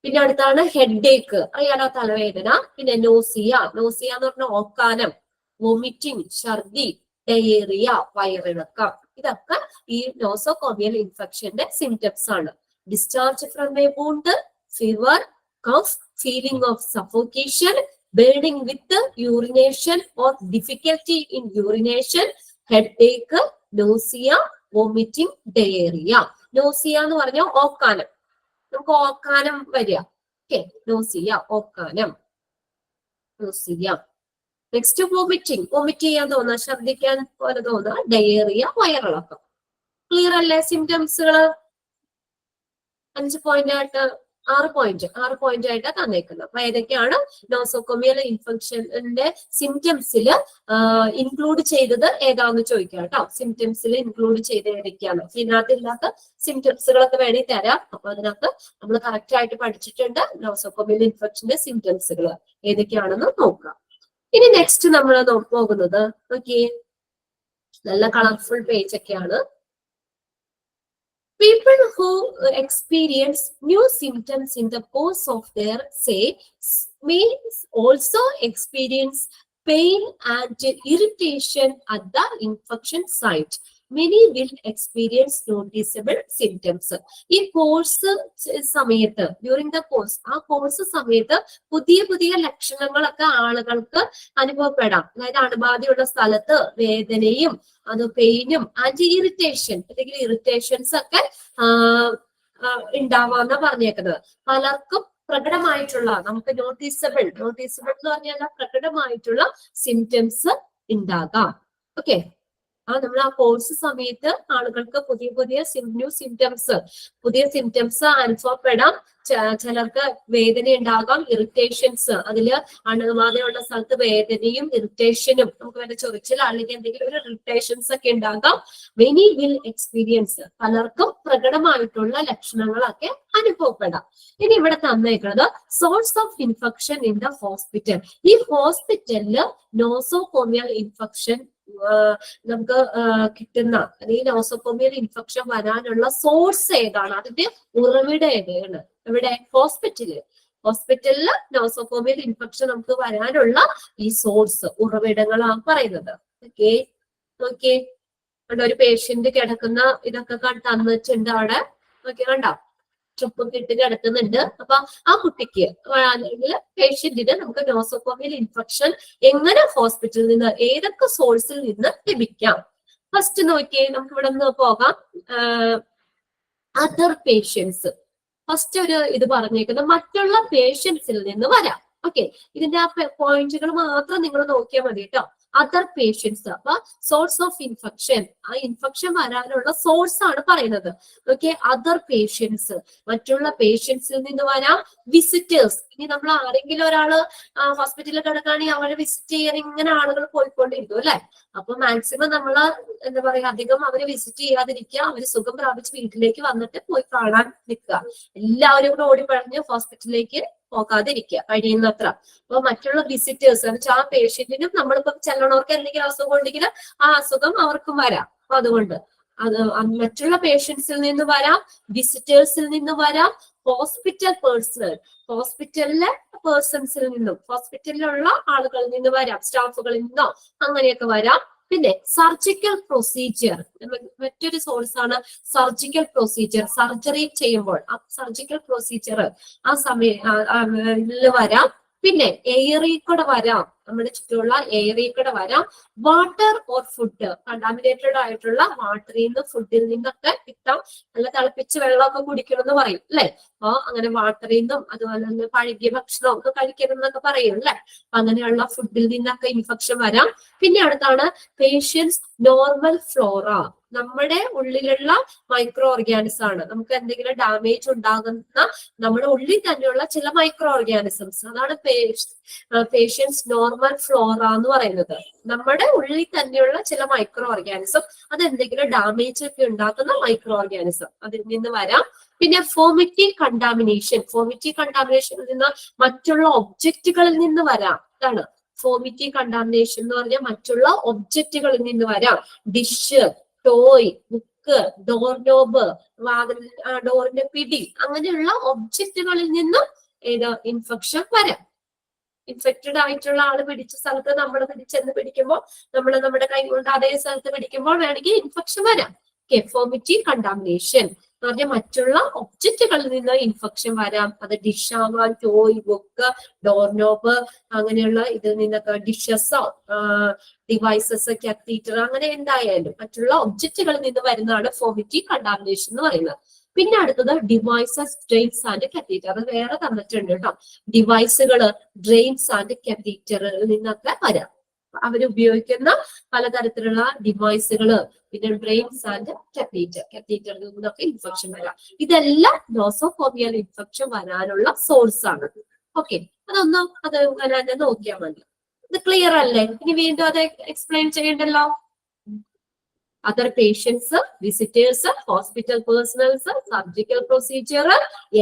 പിന്നെ അടുത്താണ് ഹെഡേക്ക്, അറിയാലോ, തലവേദന. പിന്നെ നോസിയ എന്ന് പറഞ്ഞാൽ ഓക്കാനം, വോമിറ്റിംഗ്, ഛർദി, ഡയേറിയ, വയറിളക്കം. ഇതൊക്കെ ഈ നോസോകോമിയൽ ഇൻഫെക്ഷന്റെ സിംറ്റംസ് ആണ്. Discharge from a wound, fever, cough, feeling of suffocation, burning with urination or difficulty in urination, headache, nausea, vomiting, diarrhoea. Nausea എന്ന് പറഞ്ഞാൽ ഓക്കാനം, നമുക്ക് ഓക്കാനം വരിക. ഓക്കെ, നോസിയ, ഓക്കാനം, നോസിയ. നെക്സ്റ്റ് വോമിറ്റ് ചെയ്യാൻ തോന്നുക, ഛർദ്ദിക്കാൻ പോലെ തോന്നുക, ഡയേറിയ, വയറിളക്കം. ക്ലിയർ അല്ലേ സിംറ്റംസുകള്? 6 പോയിന്റ് ആയിട്ട് തന്നേക്കുന്നത്. അപ്പൊ ഏതൊക്കെയാണ് നോസോകോമിയൽ ഇൻഫെക്ഷന്റെ സിംറ്റംസിൽ ഇൻക്ലൂഡ് ചെയ്തത് ഏതാന്ന് ചോദിക്കാം കേട്ടോ. സിംറ്റംസിൽ ഇൻക്ലൂഡ് ചെയ്ത് ഏതൊക്കെയാണ്? ഇതിനകത്ത് ഇല്ലാത്ത സിംറ്റംസുകളൊക്കെ വേണമെങ്കിൽ തരാം. അപ്പൊ അതിനകത്ത് നമ്മൾ കറക്റ്റ് ആയിട്ട് പഠിച്ചിട്ടുണ്ട് നോസോകോമിയൽ ഇൻഫെക്ഷന്റെ സിംറ്റംസുകൾ ഏതൊക്കെയാണെന്ന് നോക്കാം. ഇനി നെക്സ്റ്റ് നമ്മൾ പോകുന്നത് നോക്കിയേ, നല്ല കളർഫുൾ പേജ് ഒക്കെയാണ്. People who experience new symptoms in the course of their stay may also experience pain and irritation at the infection site. Many will experience noticeable symptoms. ഈ കോഴ്സ് സമയത്ത്, ഡ്യൂറിംഗ് ദ കോഴ്സ്, ആ course സമയത്ത് പുതിയ ലക്ഷണങ്ങളൊക്കെ ആളുകൾക്ക് അനുഭവപ്പെടാം. അതായത് അണുബാധയുള്ള സ്ഥലത്ത് വേദനയും അത് പെയിനും ആൻഡ് ഇറിറ്റേഷൻ, അല്ലെങ്കിൽ ഇറിറ്റേഷൻസ് ഒക്കെ ഉണ്ടാവാന്ന പറഞ്ഞേക്കുന്നത്. പലർക്കും പ്രകടമായിട്ടുള്ള, നമുക്ക് നോട്ടീസബിൾ എന്ന് പറഞ്ഞാൽ പ്രകടമായിട്ടുള്ള സിംറ്റംസ് ഉണ്ടാകാം. ഓക്കെ, നമ്മൾ ആ കോഴ്സ് സമയത്ത് ആളുകൾക്ക് പുതിയ പുതിയ സിംറ്റംസ് അനുഭവപ്പെടാം. ചിലർക്ക് വേദന ഉണ്ടാകാം, ഇറിറ്റേഷൻസ്, അതില് അണുബാധയുള്ള സ്ഥലത്ത് വേദനയും ഇറിറ്റേഷനും, നമുക്ക് വേണ്ട ചൊറിച്ചിൽ അല്ലെങ്കിൽ എന്തെങ്കിലും ഒരു ഇറിറ്റേഷൻസ് ഒക്കെ ഉണ്ടാകാം. മെനി വിൽ എക്സ്പീരിയൻസ്, പലർക്കും പ്രകടമായിട്ടുള്ള ലക്ഷണങ്ങളൊക്കെ അനുഭവപ്പെടാം. ഇനി ഇവിടെ തന്നേക്കുന്നത് source of infection in the hospital. ഈ ഹോസ്പിറ്റലില് നോസോകോമിയൽ ഇൻഫെക്ഷൻ നമുക്ക് കിട്ടുന്ന അല്ലെങ്കിൽ നോസോകോമിയൽ ഇൻഫെക്ഷൻ വരാനുള്ള സോഴ്സ് ഏതാണ്, അതിന്റെ ഉറവിടം ഏതാണ്? ഇവിടെ ഹോസ്പിറ്റലില് നോസോകോമിയൽ ഇൻഫെക്ഷൻ നമുക്ക് വരാനുള്ള ഈ സോഴ്സ്, ഉറവിടങ്ങളാണ് പറയുന്നത്. ഓക്കെ, നോക്കിയേ, ഒരു പേഷ്യന്റ് കിടക്കുന്ന ഇതൊക്കെ തന്നിട്ടുണ്ട് അവിടെ. നോക്കി, കണ്ടോ, ട്രിപ്പ് കിട്ടി കിടക്കുന്നുണ്ട്. അപ്പൊ ആ കുട്ടിക്ക് അല്ലെങ്കിൽ പേഷ്യന്റിന് നമുക്ക് നോസോകോമിയൽ ഇൻഫെക്ഷൻ എങ്ങനെ ഹോസ്പിറ്റലിൽ നിന്ന്, ഏതൊക്കെ സോഴ്സിൽ നിന്ന് ലഭിക്കാം? ഫസ്റ്റ് നോക്കിയേ, നമുക്ക് ഇവിടെ നിന്ന് പോകാം. അതർ പേഷ്യൻസ്, ഫസ്റ്റ് ഒരു ഇത് പറഞ്ഞേക്കുന്നത് മറ്റുള്ള പേഷ്യൻസിൽ നിന്ന് വരാം. ഓക്കെ, ഇതിന്റെ ആ പോയിന്റുകൾ മാത്രം നിങ്ങൾ നോക്കിയാൽ മതി കേട്ടോ. അതർ പേഷ്യൻസ്, അപ്പൊ സോഴ്സ് ഓഫ് ഇൻഫെക്ഷൻ, ആ ഇൻഫെക്ഷൻ വരാനുള്ള സോഴ്സ് ആണ് പറയുന്നത്. ഓക്കെ, അതർ പേഷ്യൻസ്, മറ്റുള്ള പേഷ്യൻസിൽ നിന്ന് വരാം. വിസിറ്റേഴ്സ്, ഇനി നമ്മൾ ആരെങ്കിലും ഒരാള് ഹോസ്പിറ്റലിൽ കിടക്കുകയാണെങ്കിൽ അവരെ വിസിറ്റ് ചെയ്യാൻ ഇങ്ങനെ ആളുകൾ പോയിക്കൊണ്ടിരിക്കും അല്ലെ. അപ്പൊ മാക്സിമം നമ്മള് എന്താ പറയാ, അധികം അവരെ വിസിറ്റ് ചെയ്യാതിരിക്കുക. അവര് സുഖം പ്രാപിച്ച് വീട്ടിലേക്ക് വന്നിട്ട് പോയി കാണാൻ നിൽക്കുക. എല്ലാവരും കൂടെ ഓടിപ്പഴഞ്ഞ് ഹോസ്പിറ്റലിലേക്ക് പോകാതിരിക്കുക കഴിയുന്നത്ര. അപ്പൊ മറ്റുള്ള വിസിറ്റേഴ്സ് എന്ന് വെച്ചാൽ ആ പേഷ്യന്റിനും നമ്മളിപ്പോ ചെല്ലണവർക്ക് എന്തെങ്കിലും അസുഖം ഉണ്ടെങ്കിൽ ആ അസുഖം അവർക്കും വരാം. അപ്പൊ അതുകൊണ്ട് അത് മറ്റുള്ള പേഷ്യൻസിൽ നിന്ന് വരാം, വിസിറ്റേഴ്സിൽ നിന്ന് വരാം, ഹോസ്പിറ്റൽ പേഴ്സണൽ, ഹോസ്പിറ്റലിലെ പേഴ്സൺസിൽ നിന്നും, ഹോസ്പിറ്റലിലുള്ള ആളുകളിൽ നിന്ന് വരാം, സ്റ്റാഫുകളിൽ നിന്നോ അങ്ങനെയൊക്കെ വരാം. പിന്നെ സർജിക്കൽ പ്രൊസീജിയർ, മറ്റൊരു സോഴ്സ് ആണ് സർജിക്കൽ പ്രൊസീജിയർ. സർജറി ചെയ്യുമ്പോൾ ആ സർജിക്കൽ പ്രൊസീജിയർ ആ സമയം വരാം. പിന്നെ എയറിൽ കൂടെ വരാം, നമ്മുടെ ചുറ്റുമുള്ള എയറിൽ കൂടെ വരാം. വാട്ടർ ഓർ ഫുഡ്, കണ്ടാമിനേറ്റഡ് ആയിട്ടുള്ള വാട്ടറിൽ നിന്ന്, ഫുഡിൽ നിന്നൊക്കെ കിട്ടാം. നല്ല തിളപ്പിച്ച് വെള്ളമൊക്കെ കുടിക്കണം എന്ന് പറയും അല്ലെ. അപ്പൊ അങ്ങനെ വാട്ടറിൽ നിന്നും അതുപോലെ തന്നെ പഴകിയ ഭക്ഷണം ഒക്കെ കഴിക്കണം എന്നൊക്കെ പറയും അല്ലെ. അപ്പൊ അങ്ങനെയുള്ള ഫുഡിൽ നിന്നൊക്കെ ഇൻഫെക്ഷൻ വരാം. പിന്നെ അടുത്താണ് പേഷ്യൻസ് നോർമൽ ഫ്ലോറ, നമ്മുടെ ഉള്ളിലുള്ള മൈക്രോ ഓർഗാനിസം ആണ്. നമുക്ക് എന്തെങ്കിലും ഡാമേജ് ഉണ്ടാകുന്ന നമ്മുടെ ഉള്ളിൽ തന്നെയുള്ള ചില മൈക്രോ ഓർഗാനിസംസ്, അതാണ് പേഷ്യൻസ് നോർമൽ ഫ്ലോറ എന്ന് പറയുന്നത്. നമ്മുടെ ഉള്ളിൽ തന്നെയുള്ള ചില മൈക്രോ ഓർഗാനിസം, അത് എന്തെങ്കിലും ഡാമേജ് ഒക്കെ ഉണ്ടാക്കുന്ന മൈക്രോ ഓർഗാനിസം, അതിൽ നിന്ന് വരാം. പിന്നെ ഫോമിറ്റിക് കണ്ടാമിനേഷനിൽ നിന്ന് മറ്റുള്ള ഒബ്ജക്റ്റുകളിൽ നിന്ന് വരാം. ഇതാണ് ഫോമിറ്റിക് കണ്ടാമിനേഷൻ എന്ന് പറഞ്ഞാൽ മറ്റുള്ള ഒബ്ജക്റ്റുകളിൽ നിന്ന് വരാം. Dish, toy, book, door knob, ഡോറിന്റെ പിടി, അങ്ങനെയുള്ള ഒബ്ജക്റ്റുകളിൽ നിന്നും ഏത് ഇൻഫെക്ഷൻ വരാം. ഇൻഫെക്റ്റഡ് ആയിട്ടുള്ള ആള് പിടിച്ച സ്ഥലത്ത് നമ്മൾ പിടിക്കുമ്പോൾ നമ്മൾ നമ്മുടെ കൈ കൊണ്ട് അതേ സ്ഥലത്ത് പിടിക്കുമ്പോൾ വേണമെങ്കിൽ ഇൻഫെക്ഷൻ വരാം. ഫോമിറ്റിക് കണ്ടാമിനേഷൻ എന്ന് പറഞ്ഞാൽ മറ്റുള്ള ഒബ്ജക്റ്റുകളിൽ നിന്ന് ഇൻഫെക്ഷൻ വരാം. അത് ഡിഷ് ആവാൻ, ടോയ്, ബുക്ക്, ഡോർനോബ്, അങ്ങനെയുള്ള ഇതിൽ നിന്നൊക്കെ ഡിഷസോ ഡിവൈസസ്, കാത്തീറ്റർ, അങ്ങനെ എന്തായാലും മറ്റുള്ള ഒബ്ജക്റ്റുകളിൽ നിന്ന് വരുന്നതാണ് ഫോമിറ്റിക് കണ്ടാമിനേഷൻ എന്ന് പറയുന്നത്. പിന്നെ അടുത്തത് ഡിവൈസസ്, ഡ്രെയിൻസ് ആൻഡ് കാത്തീറ്റർ, അത് വേറെ തന്നിട്ടുണ്ട് കേട്ടോ. ഡിവൈസുകള്, ഡ്രെയിൻസ് ആൻഡ് കാത്തീറ്ററിൽ നിന്നൊക്കെ വരാം. അവരുപയോഗിക്കുന്ന പലതരത്തിലുള്ള ഡിവൈസുകള്, പിന്നെ ഡ്രെയിൻസ് ആൻഡ് കാത്തീറ്ററിൽ നിന്നൊക്കെ ഇൻഫെക്ഷൻ വരാം. ഇതെല്ലാം നോസോകോമിയൽ ഇൻഫെക്ഷൻ വരാനുള്ള സോഴ്സ് ആണ്. ഓക്കെ, അത് അങ്ങനെ നോക്കിയാൽ മതി. ഇത് ക്ലിയർ അല്ലേ? ഇനി വീണ്ടും അത് എക്സ്പ്ലെയിൻ ചെയ്യണ്ടല്ലോ. Other patients, visitors, hospital personnels, surgical procedure,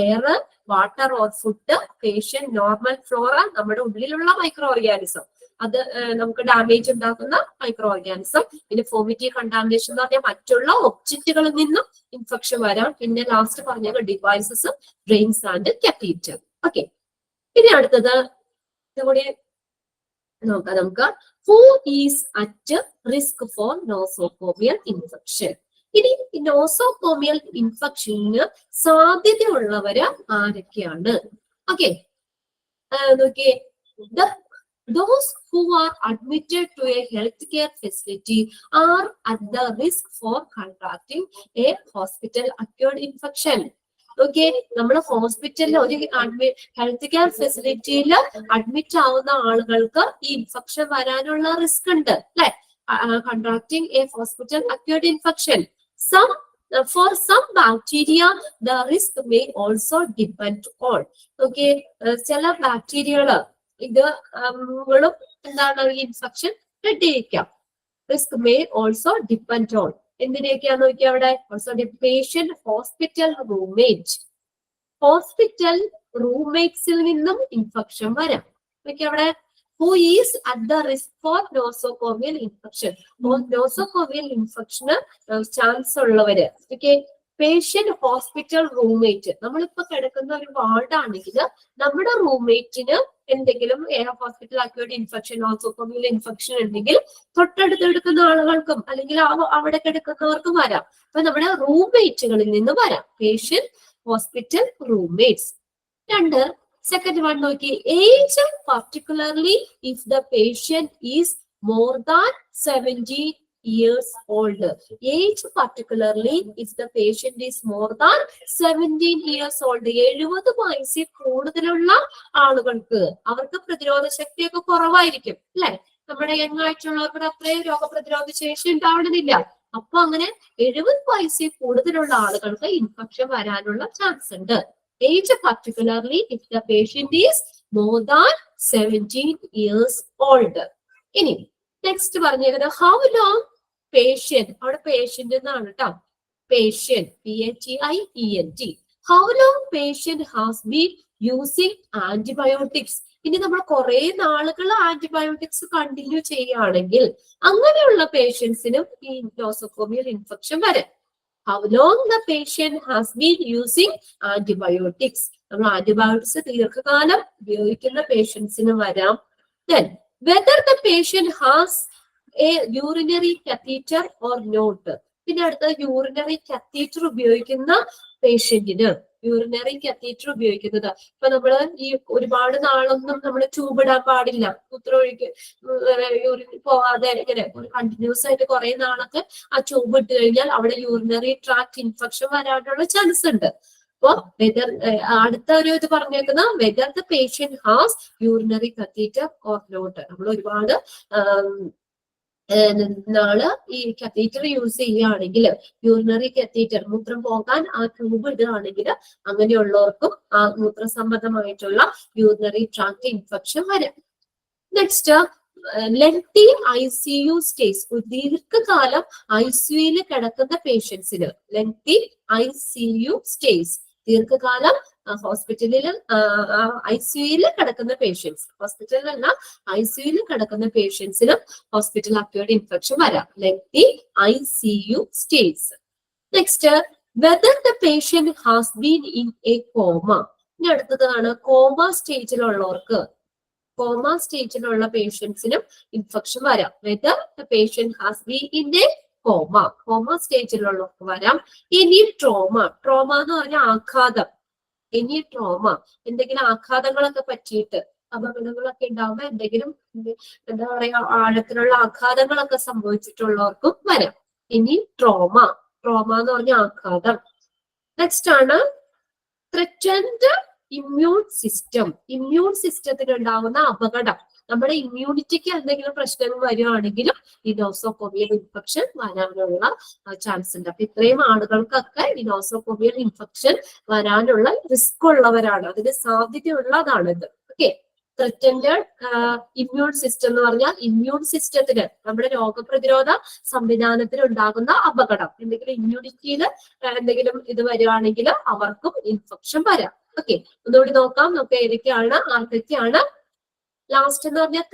air, water or food, patient normal flora, നമ്മുടെ ഉള്ളിലുള്ള മൈക്രോ ഓർഗാനിസം, അത് നമുക്ക് ഡാമേജ് ഉണ്ടാക്കുന്ന മൈക്രോ ഓർഗാനിസം. പിന്നെ ഫോമിറ്റിക് കണ്ടാമിനേഷൻ എന്ന് പറഞ്ഞാൽ മറ്റുള്ള ഒബ്ജക്റ്റുകളിൽ നിന്നും ഇൻഫെക്ഷൻ വരാം. പിന്നെ ലാസ്റ്റ് പറഞ്ഞ devices, drains and catheter. Okay, പിന്നെ അടുത്തത് ഇതുകൂടി നോക്കാം നമുക്ക്. Who is at risk for nosocomial infection? ഇനി നോസോകോമിയൽ ഇൻഫെക്ഷന് സാധ്യതയുള്ളവര് ആരൊക്കെയാണ്? ഓക്കെ, നോക്കിയേ, those who are admitted to a healthcare facility are at the risk for contracting a hospital acquired infection. Okay, നമ്മുടെ ഹോസ്പിറ്റലിൽ ഒരു ഹെൽത്ത് കെയർ ഫെസിലിറ്റിയിൽ അഡ്മിറ്റ് ആവുന്ന ആളുകൾക്ക് ഈ infection വരാനുള്ള റിസ്ക് ഉണ്ട് അല്ലെ. contracting a hospital acquired infection. For some bacteria, the risk may also depend on. Okay, ചില ബാക്ടീരിയകള് ഇത് എന്താണ് ഈ ഇൻഫെക്ഷൻ കിട്ടിയിരിക്കാം. Risk may also depend on എന്തിനൊക്കെയാന്ന് നോക്കിയാൽ അവിടെ also patient hospital roommate. Hospital റൂംമേറ്റ്സിൽ നിന്നും ഇൻഫെക്ഷൻ വരാം. നോക്കിയാൽ അവിടെ who is at the risk for nosocomial infection. Nosocomial infection chance ഉള്ളവര്. Okay, patient hospital roommate. നമ്മളിപ്പോ കിടക്കുന്ന ഒരു വാർഡ് ആണെങ്കിൽ നമ്മുടെ റൂംമേറ്റിന് എന്തെങ്കിലും hospital acute infection, nosocomial infection ഉണ്ടെങ്കിൽ തൊട്ടടുത്ത് എടുക്കുന്ന ആളുകൾക്കും അല്ലെങ്കിൽ അവിടെ കിടക്കുന്നവർക്കും വരാം. അപ്പൊ നമ്മുടെ റൂംമേറ്റുകളിൽ നിന്ന് വരാം. Patient hospital roommates. രണ്ട്, second one നോക്കി, age, particularly if the patient is more than 17 years old. Age particularly if the patient is more than 17 years old. 70 വയസ്സിൽ കൂടുതലുള്ള ആളുകൾക്ക് അവർക്ക് പ്രതിരോധ ശക്തിയൊക്കെ കുറവായിരിക്കും അല്ലെ. നമ്മുടെ യങ് ആയിട്ടുള്ളവർക്ക് അത്രയും രോഗപ്രതിരോധ ശേഷി ഉണ്ടാവണമെന്നില്ല. അപ്പൊ അങ്ങനെ 70 വയസ്സിൽ കൂടുതലുള്ള ആളുകൾക്ക് ഇൻഫെക്ഷൻ വരാനുള്ള ചാൻസ് ഉണ്ട്. Age particularly if the patient is more than 17 years old. ഇനി നെക്സ്റ്റ് പറഞ്ഞേക്കുന്നത് how long patient, അവിടെ patient എന്നാണ് കേട്ടോ. patient PATIENT. how long patient has been using antibiotics. ഇനി നമ്മൾ കുറെ നാളുകൾ ആന്റിബയോട്ടിക്സ് കണ്ടിന്യൂ ചെയ്യുകയാണെങ്കിൽ അങ്ങനെയുള്ള പേഷ്യൻസിനും ഈ നോസോകോമിയൽ ഇൻഫെക്ഷൻ വരാം. How long the patient has been using antibiotics. നമ്മൾ ആന്റിബയോട്ടിക്സ് ദീർഘകാലം ഉപയോഗിക്കുന്ന പേഷ്യൻസിന് വരാം. Then whether the patient has a urinary catheter or not. പിന്നെ അടുത്ത യൂറിനറി കത്തീറ്റർ ഉപയോഗിക്കുന്ന പേഷ്യന്റിന്, യൂറിനറി കത്തീറ്റർ ഉപയോഗിക്കുന്നത് ഇപ്പൊ നമ്മള് ഈ ഒരുപാട് നാളൊന്നും നമ്മൾ ട്യൂബ് ഇടാൻ പാടില്ല. മൂത്രം യൂറിൻ പോവാതെ ഇങ്ങനെ ഒരു കണ്ടിന്യൂസ് ആയിട്ട് കുറെ നാളൊക്കെ ആ ട്യൂബ് ഇട്ട് കഴിഞ്ഞാൽ അവിടെ യൂറിനറി ട്രാക്ട് ഇൻഫെക്ഷൻ വരാനുള്ള ചാൻസ് ഉണ്ട്. അപ്പൊ വെദർ അടുത്ത ഒരു ഇത് പറഞ്ഞേക്കുന്ന whether the patient has urinary catheter or not. നമ്മൾ ഒരുപാട് നാള് ഈ കത്തീറ്റർ യൂസ് ചെയ്യുകയാണെങ്കിൽ, യൂറിനറി കത്തീറ്റർ മൂത്രം പോകാൻ ആ ട്യൂബ് ഇടുകയാണെങ്കിൽ അങ്ങനെയുള്ളവർക്കും ആ മൂത്ര സംബന്ധമായിട്ടുള്ള യൂറിനറി ട്രാക്ട് ഇൻഫെക്ഷൻ വരാം. Next lengthy ICU stays. ഒരു ദീർഘകാലം ICUയിൽ കിടക്കുന്ന പേഷ്യൻസിന് ലെങ്തി ICU സ്റ്റേസ്, ദീർഘകാലം ഹോസ്പിറ്റലിൽ ICUയിൽ കിടക്കുന്ന പേഷ്യൻസ്, ഹോസ്പിറ്റലിലല്ല ICUയിൽ കിടക്കുന്ന പേഷ്യൻസിനും ഹോസ്പിറ്റൽ അക്യൂർഡ് ഇൻഫെക്ഷൻ വരാം. Lengthy ICU stays. Next whether the patient has been in a coma. ഇനി അടുത്തതാണ് കോമ സ്റ്റേജിലുള്ളവർക്ക്. കോമ സ്റ്റേജിലുള്ള പേഷ്യൻസിനും ഇൻഫെക്ഷൻ വരാം. Whether the patient has been in a coma, coma സ്റ്റേജിലുള്ളവർക്ക് വരാം. ഇനി ട്രോമ. ട്രോമ എന്ന് പറഞ്ഞാൽ ആഘാതം. ഇനി ട്രോമ എന്തെങ്കിലും ആഘാതങ്ങളൊക്കെ പറ്റിയിട്ട് അപകടങ്ങളൊക്കെ ഉണ്ടാവുമ്പോ എന്തെങ്കിലും എന്താ പറയാ ആഴത്തിലുള്ള ആഘാതങ്ങളൊക്കെ സംഭവിച്ചിട്ടുള്ളവർക്കും വരാം. ഇനി ട്രോമ, ട്രോമ എന്ന് പറഞ്ഞ ആഘാതം. നെക്സ്റ്റ് ആണ് ത്രെറ്റൻഡ് ഇമ്മ്യൂൺ സിസ്റ്റം. ഇമ്മ്യൂൺ സിസ്റ്റത്തിന് ഉണ്ടാകുന്ന അപകടം. നമ്മുടെ ഇമ്മ്യൂണിറ്റിക്ക് എന്തെങ്കിലും പ്രശ്നങ്ങൾ വരികയാണെങ്കിലും ഈ നോസോകോമിയൽ ഇൻഫെക്ഷൻ വരാനുള്ള ചാൻസ് ഉണ്ട്. അപ്പൊ ഇത്രയും ആളുകൾക്കൊക്കെ ഈ നോസോകോമിയൽ ഇൻഫെക്ഷൻ വരാനുള്ള റിസ്ക് ഉള്ളവരാണ്, അതിന് സാധ്യതയുള്ളതാണ് ഇത്. ഓക്കെ, ത്രെറ്റൻഡ് ഇമ്മ്യൂൺ സിസ്റ്റം എന്ന് പറഞ്ഞാൽ ഇമ്മ്യൂൺ സിസ്റ്റത്തിന്, നമ്മുടെ രോഗപ്രതിരോധ സംവിധാനത്തിന് ഉണ്ടാകുന്ന അപകടം. എന്തെങ്കിലും ഇമ്മ്യൂണിറ്റിയിൽ എന്തെങ്കിലും ഇത് വരികയാണെങ്കിൽ അവർക്കും ഇൻഫെക്ഷൻ വരാം. ഓക്കെ, ഒന്നുകൂടി നോക്കാം. നമുക്ക് ഏതൊക്കെയാണ് ആർക്കൊക്കെയാണ്. ലാസ്റ്റ് എന്ന് പറഞ്ഞാൽ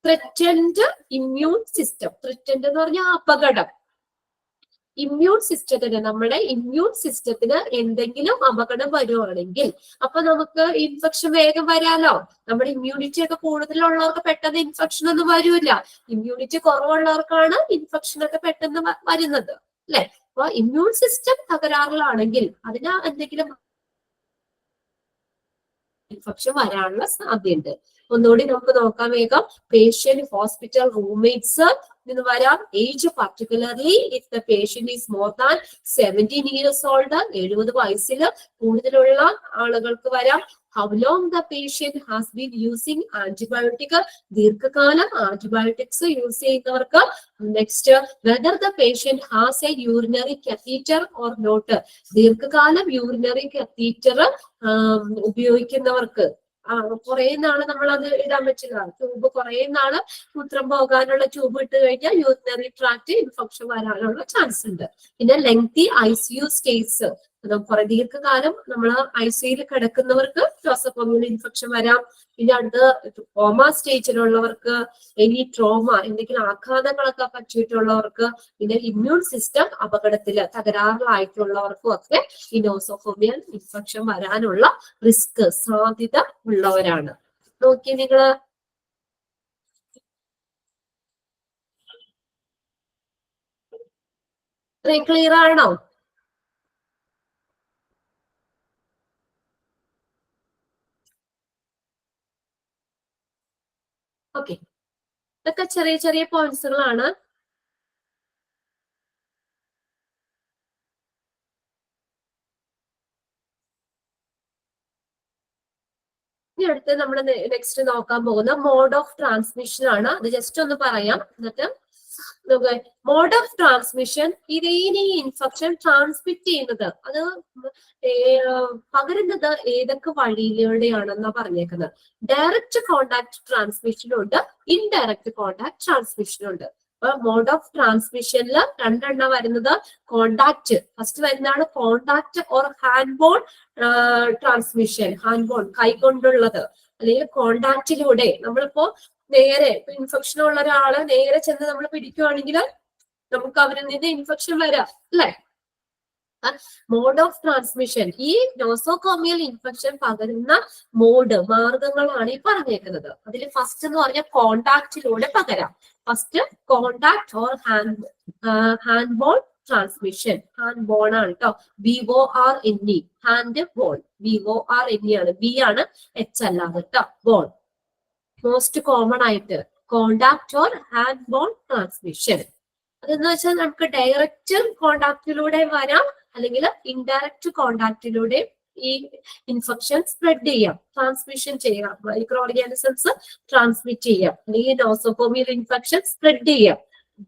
ത്രെറ്റൻഡ് ഇമ്മ്യൂൺ സിസ്റ്റം. ത്രെറ്റൻഡ് എന്ന് പറഞ്ഞാൽ അപകടം. ഇമ്മ്യൂൺ സിസ്റ്റത്തിന്, നമ്മുടെ ഇമ്മ്യൂൺ സിസ്റ്റത്തിന് എന്തെങ്കിലും അപകടം വരുവാണെങ്കിൽ അപ്പൊ നമുക്ക് ഇൻഫെക്ഷൻ വേഗം വരാലോ. നമ്മുടെ ഇമ്മ്യൂണിറ്റി ഒക്കെ കൂടുതലുള്ളവർക്ക് പെട്ടെന്ന് ഇൻഫെക്ഷൻ ഒന്നും വരൂല. ഇമ്മ്യൂണിറ്റി കുറവുള്ളവർക്കാണ് ഇൻഫെക്ഷൻ ഒക്കെ പെട്ടെന്ന് വരുന്നത് അല്ലെ. അപ്പൊ ഇമ്മ്യൂൺ സിസ്റ്റം തകരാറിലാണെങ്കിൽ അതിന് എന്തെങ്കിലും ഇൻഫെക്ഷൻ വരാനുള്ള സാധ്യതയുണ്ട്. ഒന്നുകൂടി നമുക്ക് നോക്കാം വേഗം. പേഷ്യന്റ് ഹോസ്പിറ്റൽ റൂംമേറ്റ്സ് നിന്ന് വരാം. Age particularly if the patient is more than 17 years old, 70 വയസ്സിൽ കൂടുതലുള്ള ആളുകൾക്ക് വരാം. how long the patient has been using antibiotic, ദീർഘകാലം ആന്റിബയോട്ടിക്സ് യൂസ് ചെയ്യുന്നവർക്ക്. Next, whether the patient has a urinary catheter or not, ദീർഘകാലം urinary catheter ഉപയോഗിക്കുന്നവർക്ക്. കുറെ നാള് നമ്മൾ അത് ഇടാൻ പറ്റില്ല. ട്യൂബ് കുറെ നാള് മൂത്രം പോകാനുള്ള ട്യൂബ് ഇട്ട് കഴിഞ്ഞാൽ യൂറിനറി ട്രാക്ട് ഇൻഫെക്ഷൻ വരാനുള്ള ചാൻസ് ഉണ്ട്. പിന്നെ ലെങ്തി ICU സ്റ്റേസ്, കുറെ ദീർഘകാലം നമ്മൾ ICUയിൽ കിടക്കുന്നവർക്ക് നോസോകോമിയൽ ഇൻഫെക്ഷൻ വരാം. പിന്നെ അടുത്ത് ട്രോമ സ്റ്റേജിലുള്ളവർക്ക്, എനി ട്രോമ എന്തെങ്കിലും ആഘാതങ്ങളൊക്കെ പറ്റിയിട്ടുള്ളവർക്ക്, പിന്നെ ഇമ്മ്യൂൺ സിസ്റ്റം അപകടത്തില് തകരാറിലായിട്ടുള്ളവർക്കും ഒക്കെ ഈ നോസോകോമിയൽ ഇൻഫെക്ഷൻ വരാനുള്ള റിസ്ക് സാധ്യത ഉള്ളവരാണ്. നോക്കി നിങ്ങള് ക്ലിയർ ആണോ? ഓക്കെ, ഇതൊക്കെ ചെറിയ ചെറിയ പോയിന്റ്സുകളാണ്. ഇനി അടുത്ത് നമ്മൾ നെക്സ്റ്റ് നോക്കാൻ പോകുന്ന മോഡ് ഓഫ് ട്രാൻസ്മിഷൻ ആണ്. അത് ജസ്റ്റ് ഒന്ന് പറയാം, എന്നിട്ട് മോഡ് ഓഫ് ട്രാൻസ്മിഷൻ. ഇനി ഇൻഫെക്ഷൻ ട്രാൻസ്മിറ്റ് ചെയ്യുന്നത്, അത് പകരുന്നത് ഏതൊക്കെ വഴിയിലൂടെയാണെന്നാ പറഞ്ഞേക്കുന്നത്. ഡയറക്റ്റ് കോണ്ടാക്ട് ട്രാൻസ്മിഷനുണ്ട്, ഇൻഡയറക്റ്റ് കോണ്ടാക്ട് ട്രാൻസ്മിഷനുണ്ട്. അപ്പൊ മോഡ് ഓഫ് ട്രാൻസ്മിഷനിൽ രണ്ടെണ്ണം വരുന്നത്. കോണ്ടാക്ട് ഫസ്റ്റ് വരുന്നതാണ് contact or hand borne transmission. Hand borne കൈകൊണ്ടുള്ളത്, അല്ലെങ്കിൽ കോണ്ടാക്റ്റിലൂടെ. നമ്മളിപ്പോ നേരെ ഇൻഫെക്ഷൻ ഉള്ള ഒരാള് നേരെ ചെന്ന് നമ്മൾ പിടിക്കുവാണെങ്കിൽ നമുക്ക് അവരിൽ നിന്ന് ഇൻഫെക്ഷൻ വരാം, അല്ലെ? മോഡ് ഓഫ് ട്രാൻസ്മിഷൻ, ഈ നോസോകോമിയൽ ഇൻഫെക്ഷൻ പകരുന്ന മാർഗങ്ങളാണ് ഈ പറഞ്ഞേക്കുന്നത്. അതിൽ ഫസ്റ്റ് എന്ന് പറഞ്ഞാൽ കോണ്ടാക്റ്റിലൂടെ പകരാം. First contact or hand borne transmission. Hand borne ആണ് കേട്ടോ, BORNE, ഹാൻഡ് ബോൺ. BORNE ആണ്, B ആണ്, H അല്ലാതെ കേട്ടോ. ബോൺ മോസ്റ്റ് കോമൺ ആയിട്ട് contact or hand borne transmission. അതെന്ന് വെച്ചാൽ നമുക്ക് ഡയറക്റ്റ് കോണ്ടാക്റ്റിലൂടെ വരാം, അല്ലെങ്കിൽ ഇൻഡയറക്റ്റ് കോണ്ടാക്റ്റിലൂടെ ഈ ഇൻഫെക്ഷൻ സ്പ്രെഡ് ചെയ്യാം, ട്രാൻസ്മിഷൻ ചെയ്യാം. മൈക്രോ ഓർഗാനിസംസ് ട്രാൻസ്മിറ്റ് ചെയ്യാം, അല്ലെങ്കിൽ നോസോകോമിയൽ ഇൻഫെക്ഷൻ സ്പ്രെഡ് ചെയ്യാം.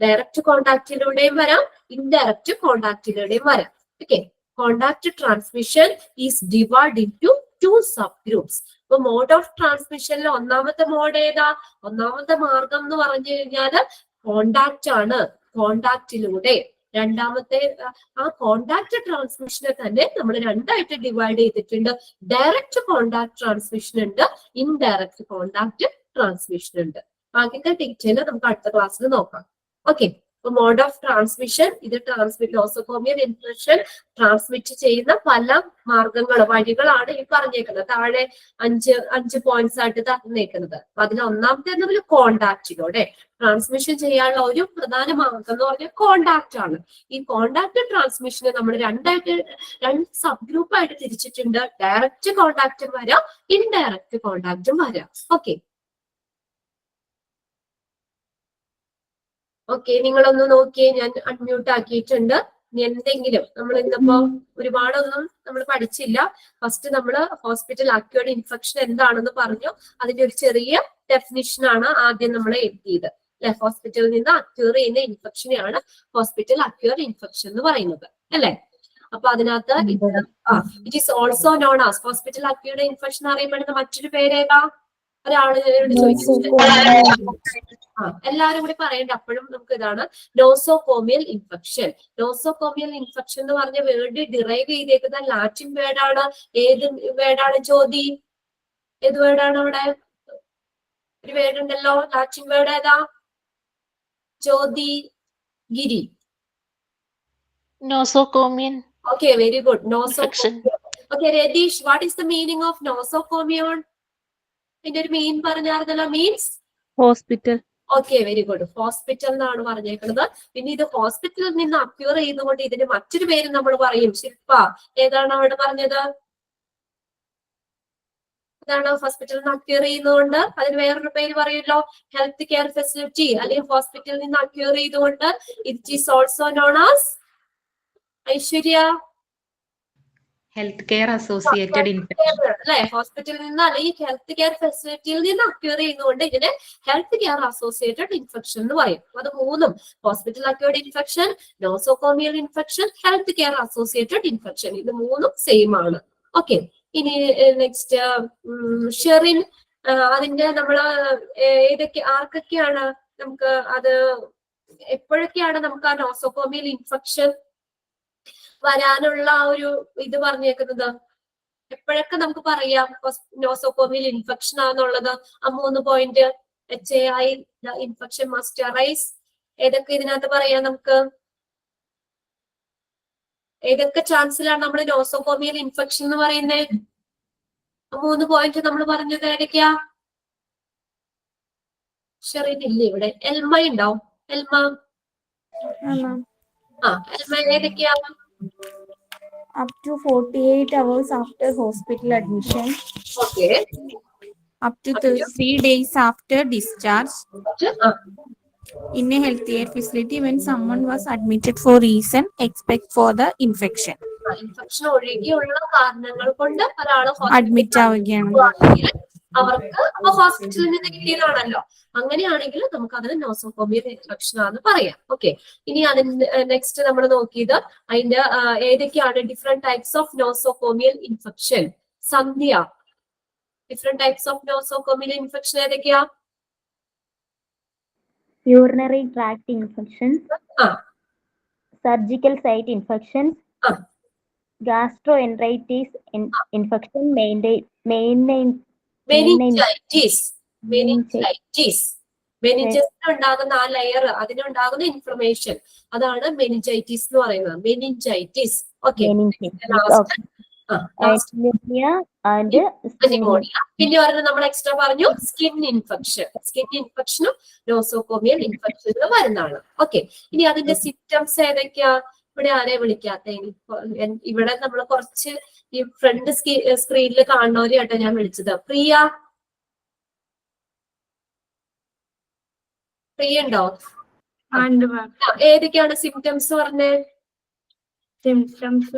ഡയറക്റ്റ് കോണ്ടാക്റ്റിലൂടെയും വരാം, ഇൻഡയറക്റ്റ് കോണ്ടാക്റ്റിലൂടെയും വരാം. Okay, contact transmission is divide into 2 sub groups. അപ്പൊ മോഡ് ഓഫ് ട്രാൻസ്മിഷനിൽ ഒന്നാമത്തെ മോഡ് ഏതാ? ഒന്നാമത്തെ മാർഗം എന്ന് പറഞ്ഞു കഴിഞ്ഞാൽ കോണ്ടാക്ട് ആണ്, കോണ്ടാക്റ്റിലൂടെ. രണ്ടാമത്തെ ആ കോണ്ടാക്ട് ട്രാൻസ്മിഷനെ തന്നെ നമ്മൾ രണ്ടായിട്ട് ഡിവൈഡ് ചെയ്തിട്ടുണ്ട്. ഡയറക്റ്റ് കോണ്ടാക്ട് ട്രാൻസ്മിഷൻ ഉണ്ട്, ഇൻഡയറക്റ്റ് കോണ്ടാക്ട് ട്രാൻസ്മിഷൻ ഉണ്ട്. ബാക്കിയൊക്കെ ഡീറ്റെയിൽ നമുക്ക് അടുത്ത ക്ലാസ്സിൽ നോക്കാം. ഓക്കെ, മോഡ് ഓഫ് ട്രാൻസ്മിഷൻ, ഇത് നോസോകോമിയൽ ഇൻഫെക്ഷൻ ട്രാൻസ്മിറ്റ് ചെയ്യുന്ന പല വഴികളാണ് ഈ പറഞ്ഞേക്കുന്നത്. താഴെ അഞ്ച് പോയിന്റ്സ് ആയിട്ട് തന്നേക്കുന്നത്. അപ്പൊ അതിൽ ഒന്നാമത്തെ കോണ്ടാക്റ്റിലൂടെ ട്രാൻസ്മിഷൻ ചെയ്യാനുള്ള ഒരു പ്രധാന മാർഗം എന്ന് പറഞ്ഞാൽ കോണ്ടാക്ട് ആണ്. ഈ കോണ്ടാക്ട് ട്രാൻസ്മിഷനെ നമ്മൾ രണ്ട് സബ് ഗ്രൂപ്പ് ആയിട്ട് തിരിച്ചിട്ടുണ്ട്. ഡയറക്റ്റ് കോണ്ടാക്റ്റും വരാം, ഇൻഡയറക്റ്റ് കോണ്ടാക്റ്റും വരാം. ഓക്കെ, നിങ്ങളൊന്ന് നോക്കിയേ, ഞാൻ അൺമ്യൂട്ട് ആക്കിയിട്ടുണ്ട്. എന്തെങ്കിലും നമ്മൾ ഇന്നിപ്പോ ഒരുപാടൊന്നും നമ്മൾ പഠിച്ചില്ല. ഫസ്റ്റ് നമ്മൾ ഹോസ്പിറ്റൽ അക്വേർഡ് ഇൻഫെക്ഷൻ എന്താണെന്ന് പറഞ്ഞു. അതിന്റെ ഒരു ചെറിയ ഡെഫിനിഷൻ ആണ് ആദ്യം നമ്മൾ എഴുതിയത്, അല്ലെ? ഹോസ്പിറ്റലിൽ നിന്ന് അക്യൂർ ചെയ്യുന്ന ഇൻഫെക്ഷനെയാണ് ഹോസ്പിറ്റൽ അക്വേർഡ് ഇൻഫെക്ഷൻ എന്ന് പറയുന്നത്, അല്ലെ? അപ്പൊ അതിനകത്ത് it is also known as hospital acquired infection അറിയപ്പെടുന്ന മറ്റൊരു പേരേതാ? ഒരാള് ചോദിച്ചിട്ടുണ്ട്. എല്ലാവരും കൂടി പറയേണ്ട. അപ്പോഴും നമുക്ക് ഇതാണ് നോസോകോമിയൽ ഇൻഫെക്ഷൻ. നോസോകോമിയൽ ഇൻഫെക്ഷൻ എന്ന് പറഞ്ഞ വേർഡ് ഡിറൈവ് ചെയ്തേക്കുന്ന ലാറ്റിൻ വേർഡാണ്. ഏത് വേർഡാണ് ജ്യോതി? ഏത് വേർഡാണ്? അവിടെ ഒരു വേർഡ് ഉണ്ടല്ലോ, ലാറ്റിൻ വേർഡ് ഏതാ Jyothi? Giri? Nosocomial. Okay, very good. Nosocomial. Okay, Ratheesh, what is the meaning of nosocomium? ഇതിന്റെ ഒരു മീൻ പറഞ്ഞായിരുന്നല്ലോ. Means hospital. Okay, very good. Hospital എന്നാണ് പറഞ്ഞേക്കുന്നത്. പിന്നെ ഇത് ഹോസ്പിറ്റലിൽ നിന്ന് അക്യൂർ ചെയ്യുന്നതുകൊണ്ട് ഇതിന് മറ്റൊരു പേര് നമ്മൾ പറയും. ശില്പ, ഏതാണ് അവിടെ പറഞ്ഞത്? അതാണ് ഹോസ്പിറ്റലിൽ നിന്ന് അക്യൂർ ചെയ്യുന്നതുകൊണ്ട് അതിന് വേറൊരു പേര് പറയുമല്ലോ, ഹെൽത്ത് കെയർ ഫെസിലിറ്റി, അല്ലെങ്കിൽ ഹോസ്പിറ്റലിൽ നിന്ന് അക്യൂർ ചെയ്തുകൊണ്ട് it is also known as Aishwarya health care associated infection. അല്ലെ, ഹോസ്പിറ്റലിൽ നിന്ന് അല്ലെങ്കിൽ ഹെൽത്ത് കെയർ ഫെസിലിറ്റിയിൽ നിന്ന് അക്യൂർ ചെയ്യുന്നതുകൊണ്ട് ഇതിനെ ഹെൽത്ത് കെയർ അസോസിയേറ്റഡ് ഇൻഫെക്ഷൻ എന്ന് പറയും. അത് മൂന്നും hospital acquired infection, nosocomial infection, health care associated infection, ഇത് മൂന്നും സെയിം ആണ്. ഓക്കെ, ഇനി നെക്സ്റ്റ് ഷെറിൻ, അതിന്റെ നമ്മള് ആർക്കൊക്കെയാണ് നമുക്ക് അത് എപ്പോഴൊക്കെയാണ് നമുക്ക് ആ നോസോകോമിയൽ ഇൻഫെക്ഷൻ വരാനുള്ള ആ ഒരു ഇത് പറഞ്ഞേക്കുന്നത്, എപ്പോഴൊക്കെ നമുക്ക് പറയാം നോസോകോമിയൽ ഇൻഫെക്ഷൻ ആണെന്നുള്ളത്? ആ 3 point HAI infection must arise. ഏതൊക്കെ ഇതിനകത്ത് പറയാം നമുക്ക്? ഏതൊക്കെ ചാൻസിലാണ് നമ്മൾ നോസോകോമിയൽ ഇൻഫെക്ഷൻ എന്ന് പറയുന്നത്? 3 പോയിന്റ് നമ്മൾ പറഞ്ഞത് ഏതൊക്കെയാ? ഷെറിനില്ലേ ഇവിടെ? എൽമ ഉണ്ടാവും. എൽമ, എൽമ ഏതൊക്കെയാ? Up to 48 hours after hospital admission. Okay. Up to 3 days after discharge. In a healthcare facility when someone was admitted for reason except for the infection. Infection ഒഴികെയുള്ള കാരണങ്ങൾ കൊണ്ട് ഒരാൾ അഡ്മിറ്റ് ആവുകയാണ്, അവർക്ക് അപ്പൊ ഹോസ്പിറ്റലിൽ നിന്ന് കിട്ടിയതാണല്ലോ, അങ്ങനെയാണെങ്കിൽ നമുക്ക് അതിന് നോസോകോമിയൽ ഇൻഫെക്ഷൻ ആണെന്ന് പറയാം. ഓക്കെ, ഇനി അതിന്റെ നെക്സ്റ്റ് നമ്മൾ നോക്കിയത് അതിന്റെ ഏതൊക്കെയാണ് different types of nosocomial infection. Sandhya, different types of nosocomial infection ഏതൊക്കെയാ? urinary tract infections, surgical site infections, gastroenteritis infection, മെനിഞ്ചസിന് ഉണ്ടാകുന്ന ആ ലെയർ, അതിനുണ്ടാകുന്ന ഇൻഫ്ലമേഷൻ, അതാണ് മെനിഞ്ചൈറ്റിസ് എന്ന് പറയുന്നത്. മെനിഞ്ചൈറ്റിസ്. ഓക്കെ, പിന്നെ ഒരെണ്ണം നമ്മൾ എക്സ്ട്രാ പറഞ്ഞു, സ്കിൻ ഇൻഫെക്ഷൻ. സ്കിൻ ഇൻഫെക്ഷനും നോസോകോമിയൽ ഇൻഫെക്ഷനിൽ വരുന്നതാണ്. ഓക്കെ, ഇനി അതിന്റെ സിംറ്റംസ് ഏതൊക്കെയാ? ഇവിടെ ആരെ വിളിക്കാത്ത? ഇവിടെ നമ്മൾ കുറച്ച് ഈ ഫ്രണ്ട് സ്ക്രീനിൽ കാണുന്നവര് കേട്ടോ ഞാൻ വിളിച്ചത്. പ്രിയ, പ്രിയ ഉണ്ടോ? ഏതൊക്കെയാണ് സിംറ്റംസ് പറഞ്ഞേ? സിംറ്റംസ്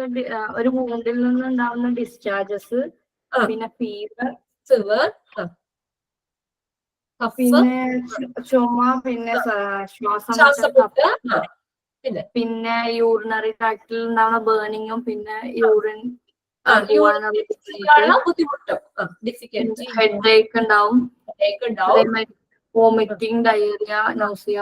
ഒരു വൂണ്ടിൽ നിന്നുണ്ടാവുന്ന ഡിസ്ചാർജസ്, പിന്നെ ഫീവർ, പിന്നെ ചുമ, പിന്നെ ശ്വാസമുട്ട്, പിന്നെ യൂറിനറി ട്രാക്റ്റിൽ ഉണ്ടാവുന്ന ബേണിങ്ങും, പിന്നെ യൂറിൻ ബുദ്ധിമുട്ടും, ഹെഡേക്ക് ഉണ്ടാവും, vomiting, diarrhoea, nausea,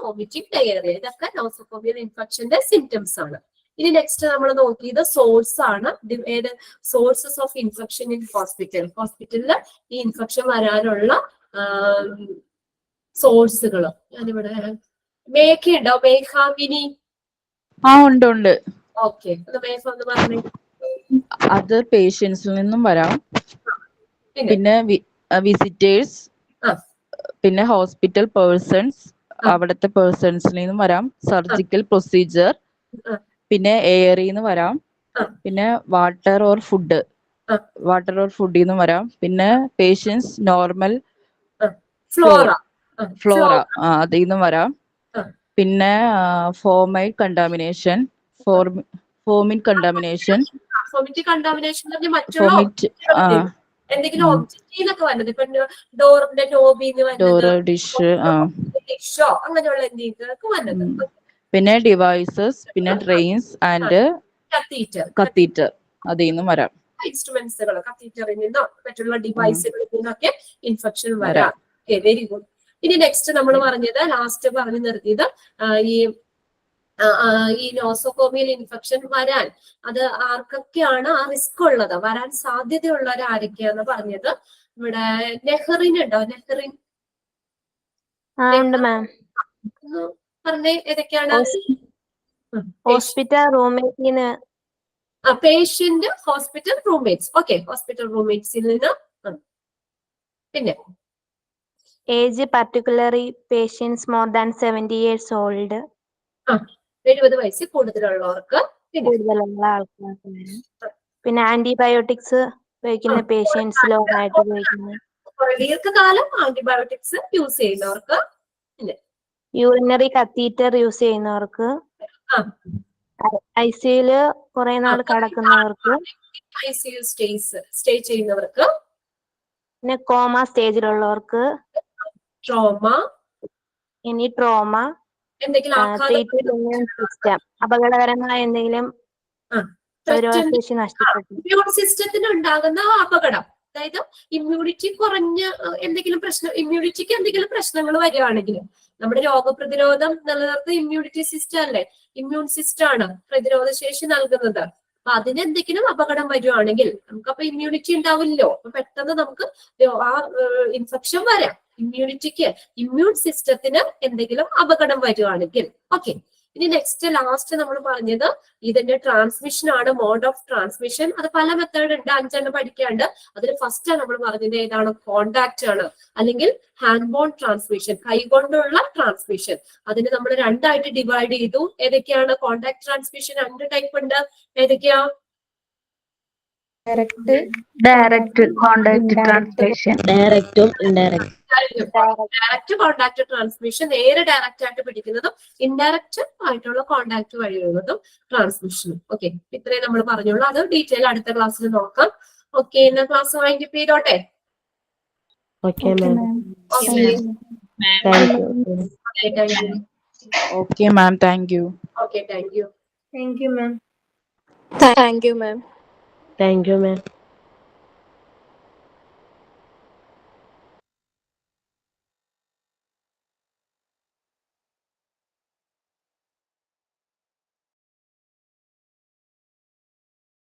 vomiting, diarrhoea, ഇതൊക്കെ നോസോകോമിയൽ ഇൻഫെക്ഷന്റെ സിംറ്റംസ് ആണ്. ഇനി നെക്സ്റ്റ് നമ്മൾ നോക്കിയത് സോഴ്സ് ആണ്. ഏത് sources of infection in hospital? ഹോസ്പിറ്റലിൽ ഈ ഇൻഫെക്ഷൻ വരാനുള്ള സോഴ്സുകൾ. ഞാനിവിടെ മേഘ ഉണ്ടോ? മേഘാവിനി? ഉണ്ട്. ഓക്കെ, മേഘ ഒന്ന് പറഞ്ഞേ. അത് പേഷ്യൻസിൽ നിന്നും വരാം, പിന്നെ വിസിറ്റേഴ്സ്, പിന്നെ ഹോസ്പിറ്റൽ പേഴ്സൺസ്, അവിടുത്തെ പേഴ്സൺസിൽ നിന്നും വരാം. സർജിക്കൽ പ്രൊസീജിയർ, പിന്നെ എയറിന്ന് വരാം, പിന്നെ വാട്ടർ ഓർ ഫുഡിൽ നിന്നും വരാം. പിന്നെ പേഷ്യൻസ് നോർമൽ ഫ്ലോറ അതിൽ നിന്നും വരാം. പിന്നെ ഫോമിൻ കണ്ടാമിനേഷൻ, എന്തെങ്കിലും ഒബ്ജക്റ്റീവൊക്കെ വരുന്നത്, ഇപ്പൊ ഡോറിന്റെ നോബിന്ന് ഡിഷോ അങ്ങനെയുള്ള എന്തെങ്കിലുമൊക്കെ വരുന്നത്. പിന്നെ ഡിവൈസസ്, പിന്നെ ട്രെയിൻസ് ആൻഡ് കത്തീറ്റർ അതിൽ നിന്നും വരാം. ഇൻസ്ട്രുമെന്റ്സുകൾ, കത്തീറ്ററിൽ നിന്നോ മറ്റുള്ള ഡിവൈസുകളിൽ നിന്നൊക്കെ ഇൻഫെക്ഷൻ വരാം. Very good. ഇനി നെക്സ്റ്റ് നമ്മൾ പറഞ്ഞത്, ലാസ്റ്റ് പറഞ്ഞു നിർത്തിയത്, ഈ നോസോകോമിയൽ ഇൻഫെക്ഷൻ വരാൻ അത് ആർക്കൊക്കെയാണ് ആ റിസ്ക് ഉള്ളത്, വരാൻ സാധ്യതയുള്ളവർ ആരൊക്കെയാന്ന് പറഞ്ഞത്. ഇവിടെ നെഹ്റിൻ ഉണ്ടോ? നെഹ്റിൻ പറഞ്ഞേ, ഏതൊക്കെയാണ്? ഹോസ്പിറ്റൽ റൂംമേറ്റിന്, patient hospital roommates. Okay, hospital റൂംമേറ്റ്സിൽ നിന്ന്. പിന്നെ age particularly patients more than 70 years old. 70 വയസ്സിൽ കൂടുതലുള്ളവർക്ക്. കൂടുതലുള്ള ആൾക്കാർക്ക്. പിന്നെ ആന്റിബയോട്ടിക്സ് ഉപയോഗിക്കുന്ന പേഷ്യൻസിലോട്ടായിട്ട് ഉപയോഗിക്കുന്നത്. ദീർഘകാലം ആന്റിബയോട്ടിക്സ് യൂസ് ചെയ്യുന്നവർക്ക്. യൂറിനറി കത്തീറ്റർ യൂസ് ചെയ്യുന്നവർക്ക്. ഐസിയുല് കുറെ നാൾ കിടക്കുന്നവർക്ക്, ICU സ്റ്റേ ചെയ്യുന്നവർക്ക്, പിന്നെ കോമ സ്റ്റേജിലുള്ളവർക്ക്, ട്രോമ, ഇനി ട്രോമ, എന്തെങ്കിലും ട്രീറ്റഡ് ഇമ്മ്യൂൺ സിസ്റ്റം, അപകടകരമായ എന്തെങ്കിലും പ്രതിരോധശേഷി നഷ്ടപ്പെട്ടു. ഇമ്മ്യൂൺ സിസ്റ്റത്തിന് ഉണ്ടാകുന്ന അപകടം, അതായത് ഇമ്മ്യൂണിറ്റി കുറഞ്ഞ എന്തെങ്കിലും ഇമ്മ്യൂണിറ്റിക്ക് എന്തെങ്കിലും പ്രശ്നങ്ങൾ വരികയാണെങ്കിൽ, നമ്മുടെ രോഗപ്രതിരോധം നിലനിർത്തുന്ന ഇമ്മ്യൂണിറ്റി സിസ്റ്റം അല്ലേ, ഇമ്മ്യൂൺ സിസ്റ്റം ആണ് പ്രതിരോധ ശേഷി നൽകുന്നത്. അപ്പൊ അതിനെന്തെങ്കിലും അപകടം വരുവാണെങ്കിൽ നമുക്കപ്പൊ ഇമ്മ്യൂണിറ്റി ഉണ്ടാവില്ലല്ലോ, അപ്പൊ പെട്ടെന്ന് നമുക്ക് ആ ഇൻഫെക്ഷൻ വരാം. ഇമ്മ്യൂൺ സിസ്റ്റത്തിന് എന്തെങ്കിലും അപകടം വരുവാണെങ്കിൽ. ഓക്കെ, ഇനി ലാസ്റ്റ് നമ്മൾ പറഞ്ഞത് ഇതിന്റെ ട്രാൻസ്മിഷൻ ആണ്, മോഡ് ഓഫ് ട്രാൻസ്മിഷൻ. അത് പല മെത്തേഡ് ഉണ്ട്, 5 എണ്ണം പഠിക്കാണ്ട്. അതിൽ ഫസ്റ്റ് നമ്മൾ പറഞ്ഞത് ഏതാണ്? കോണ്ടാക്ട് ആണ്, അല്ലെങ്കിൽ ഹാൻഡ് ബോൺ ട്രാൻസ്മിഷൻ, കൈകൊണ്ടുള്ള ട്രാൻസ്മിഷൻ. അതിന് നമ്മൾ 2 ആയിട്ട് ഡിവൈഡ് ചെയ്തു. ഏതൊക്കെയാണ്? കോണ്ടാക്ട് ട്രാൻസ്മിഷൻ 2 ടൈപ്പ് ഉണ്ട്. ഏതൊക്കെയാ? Direct contact transmission. ഡയറക്റ്റും ഇൻഡയറക്റ്റ്. ഡയറക്റ്റ് കോണ്ടാക്ട് ട്രാൻസ്മിഷൻ, നേരെ ഡയറക്റ്റ് ആയിട്ട് പിടിക്കുന്നതും ഇൻഡയറക്റ്റ് ആയിട്ടുള്ള കോണ്ടാക്ട് വഴിയുള്ളതും ട്രാൻസ്മിഷനും. ഓക്കെ, ഇത്രയും നമ്മൾ പറഞ്ഞോളൂ. അത് ഡീറ്റെയിൽ അടുത്ത ക്ലാസ്സിൽ നോക്കാം. ഓക്കെ, ഇന്ന ക്ലാസ് വൈൻഡപ്പ് ചെയ്തോട്ടെ. Okay ma'am. Thank you. Okay, ma'am. Thank you. Okay, thank you. Thank you ma'am. Thank you ma'am. Thank you ma'am.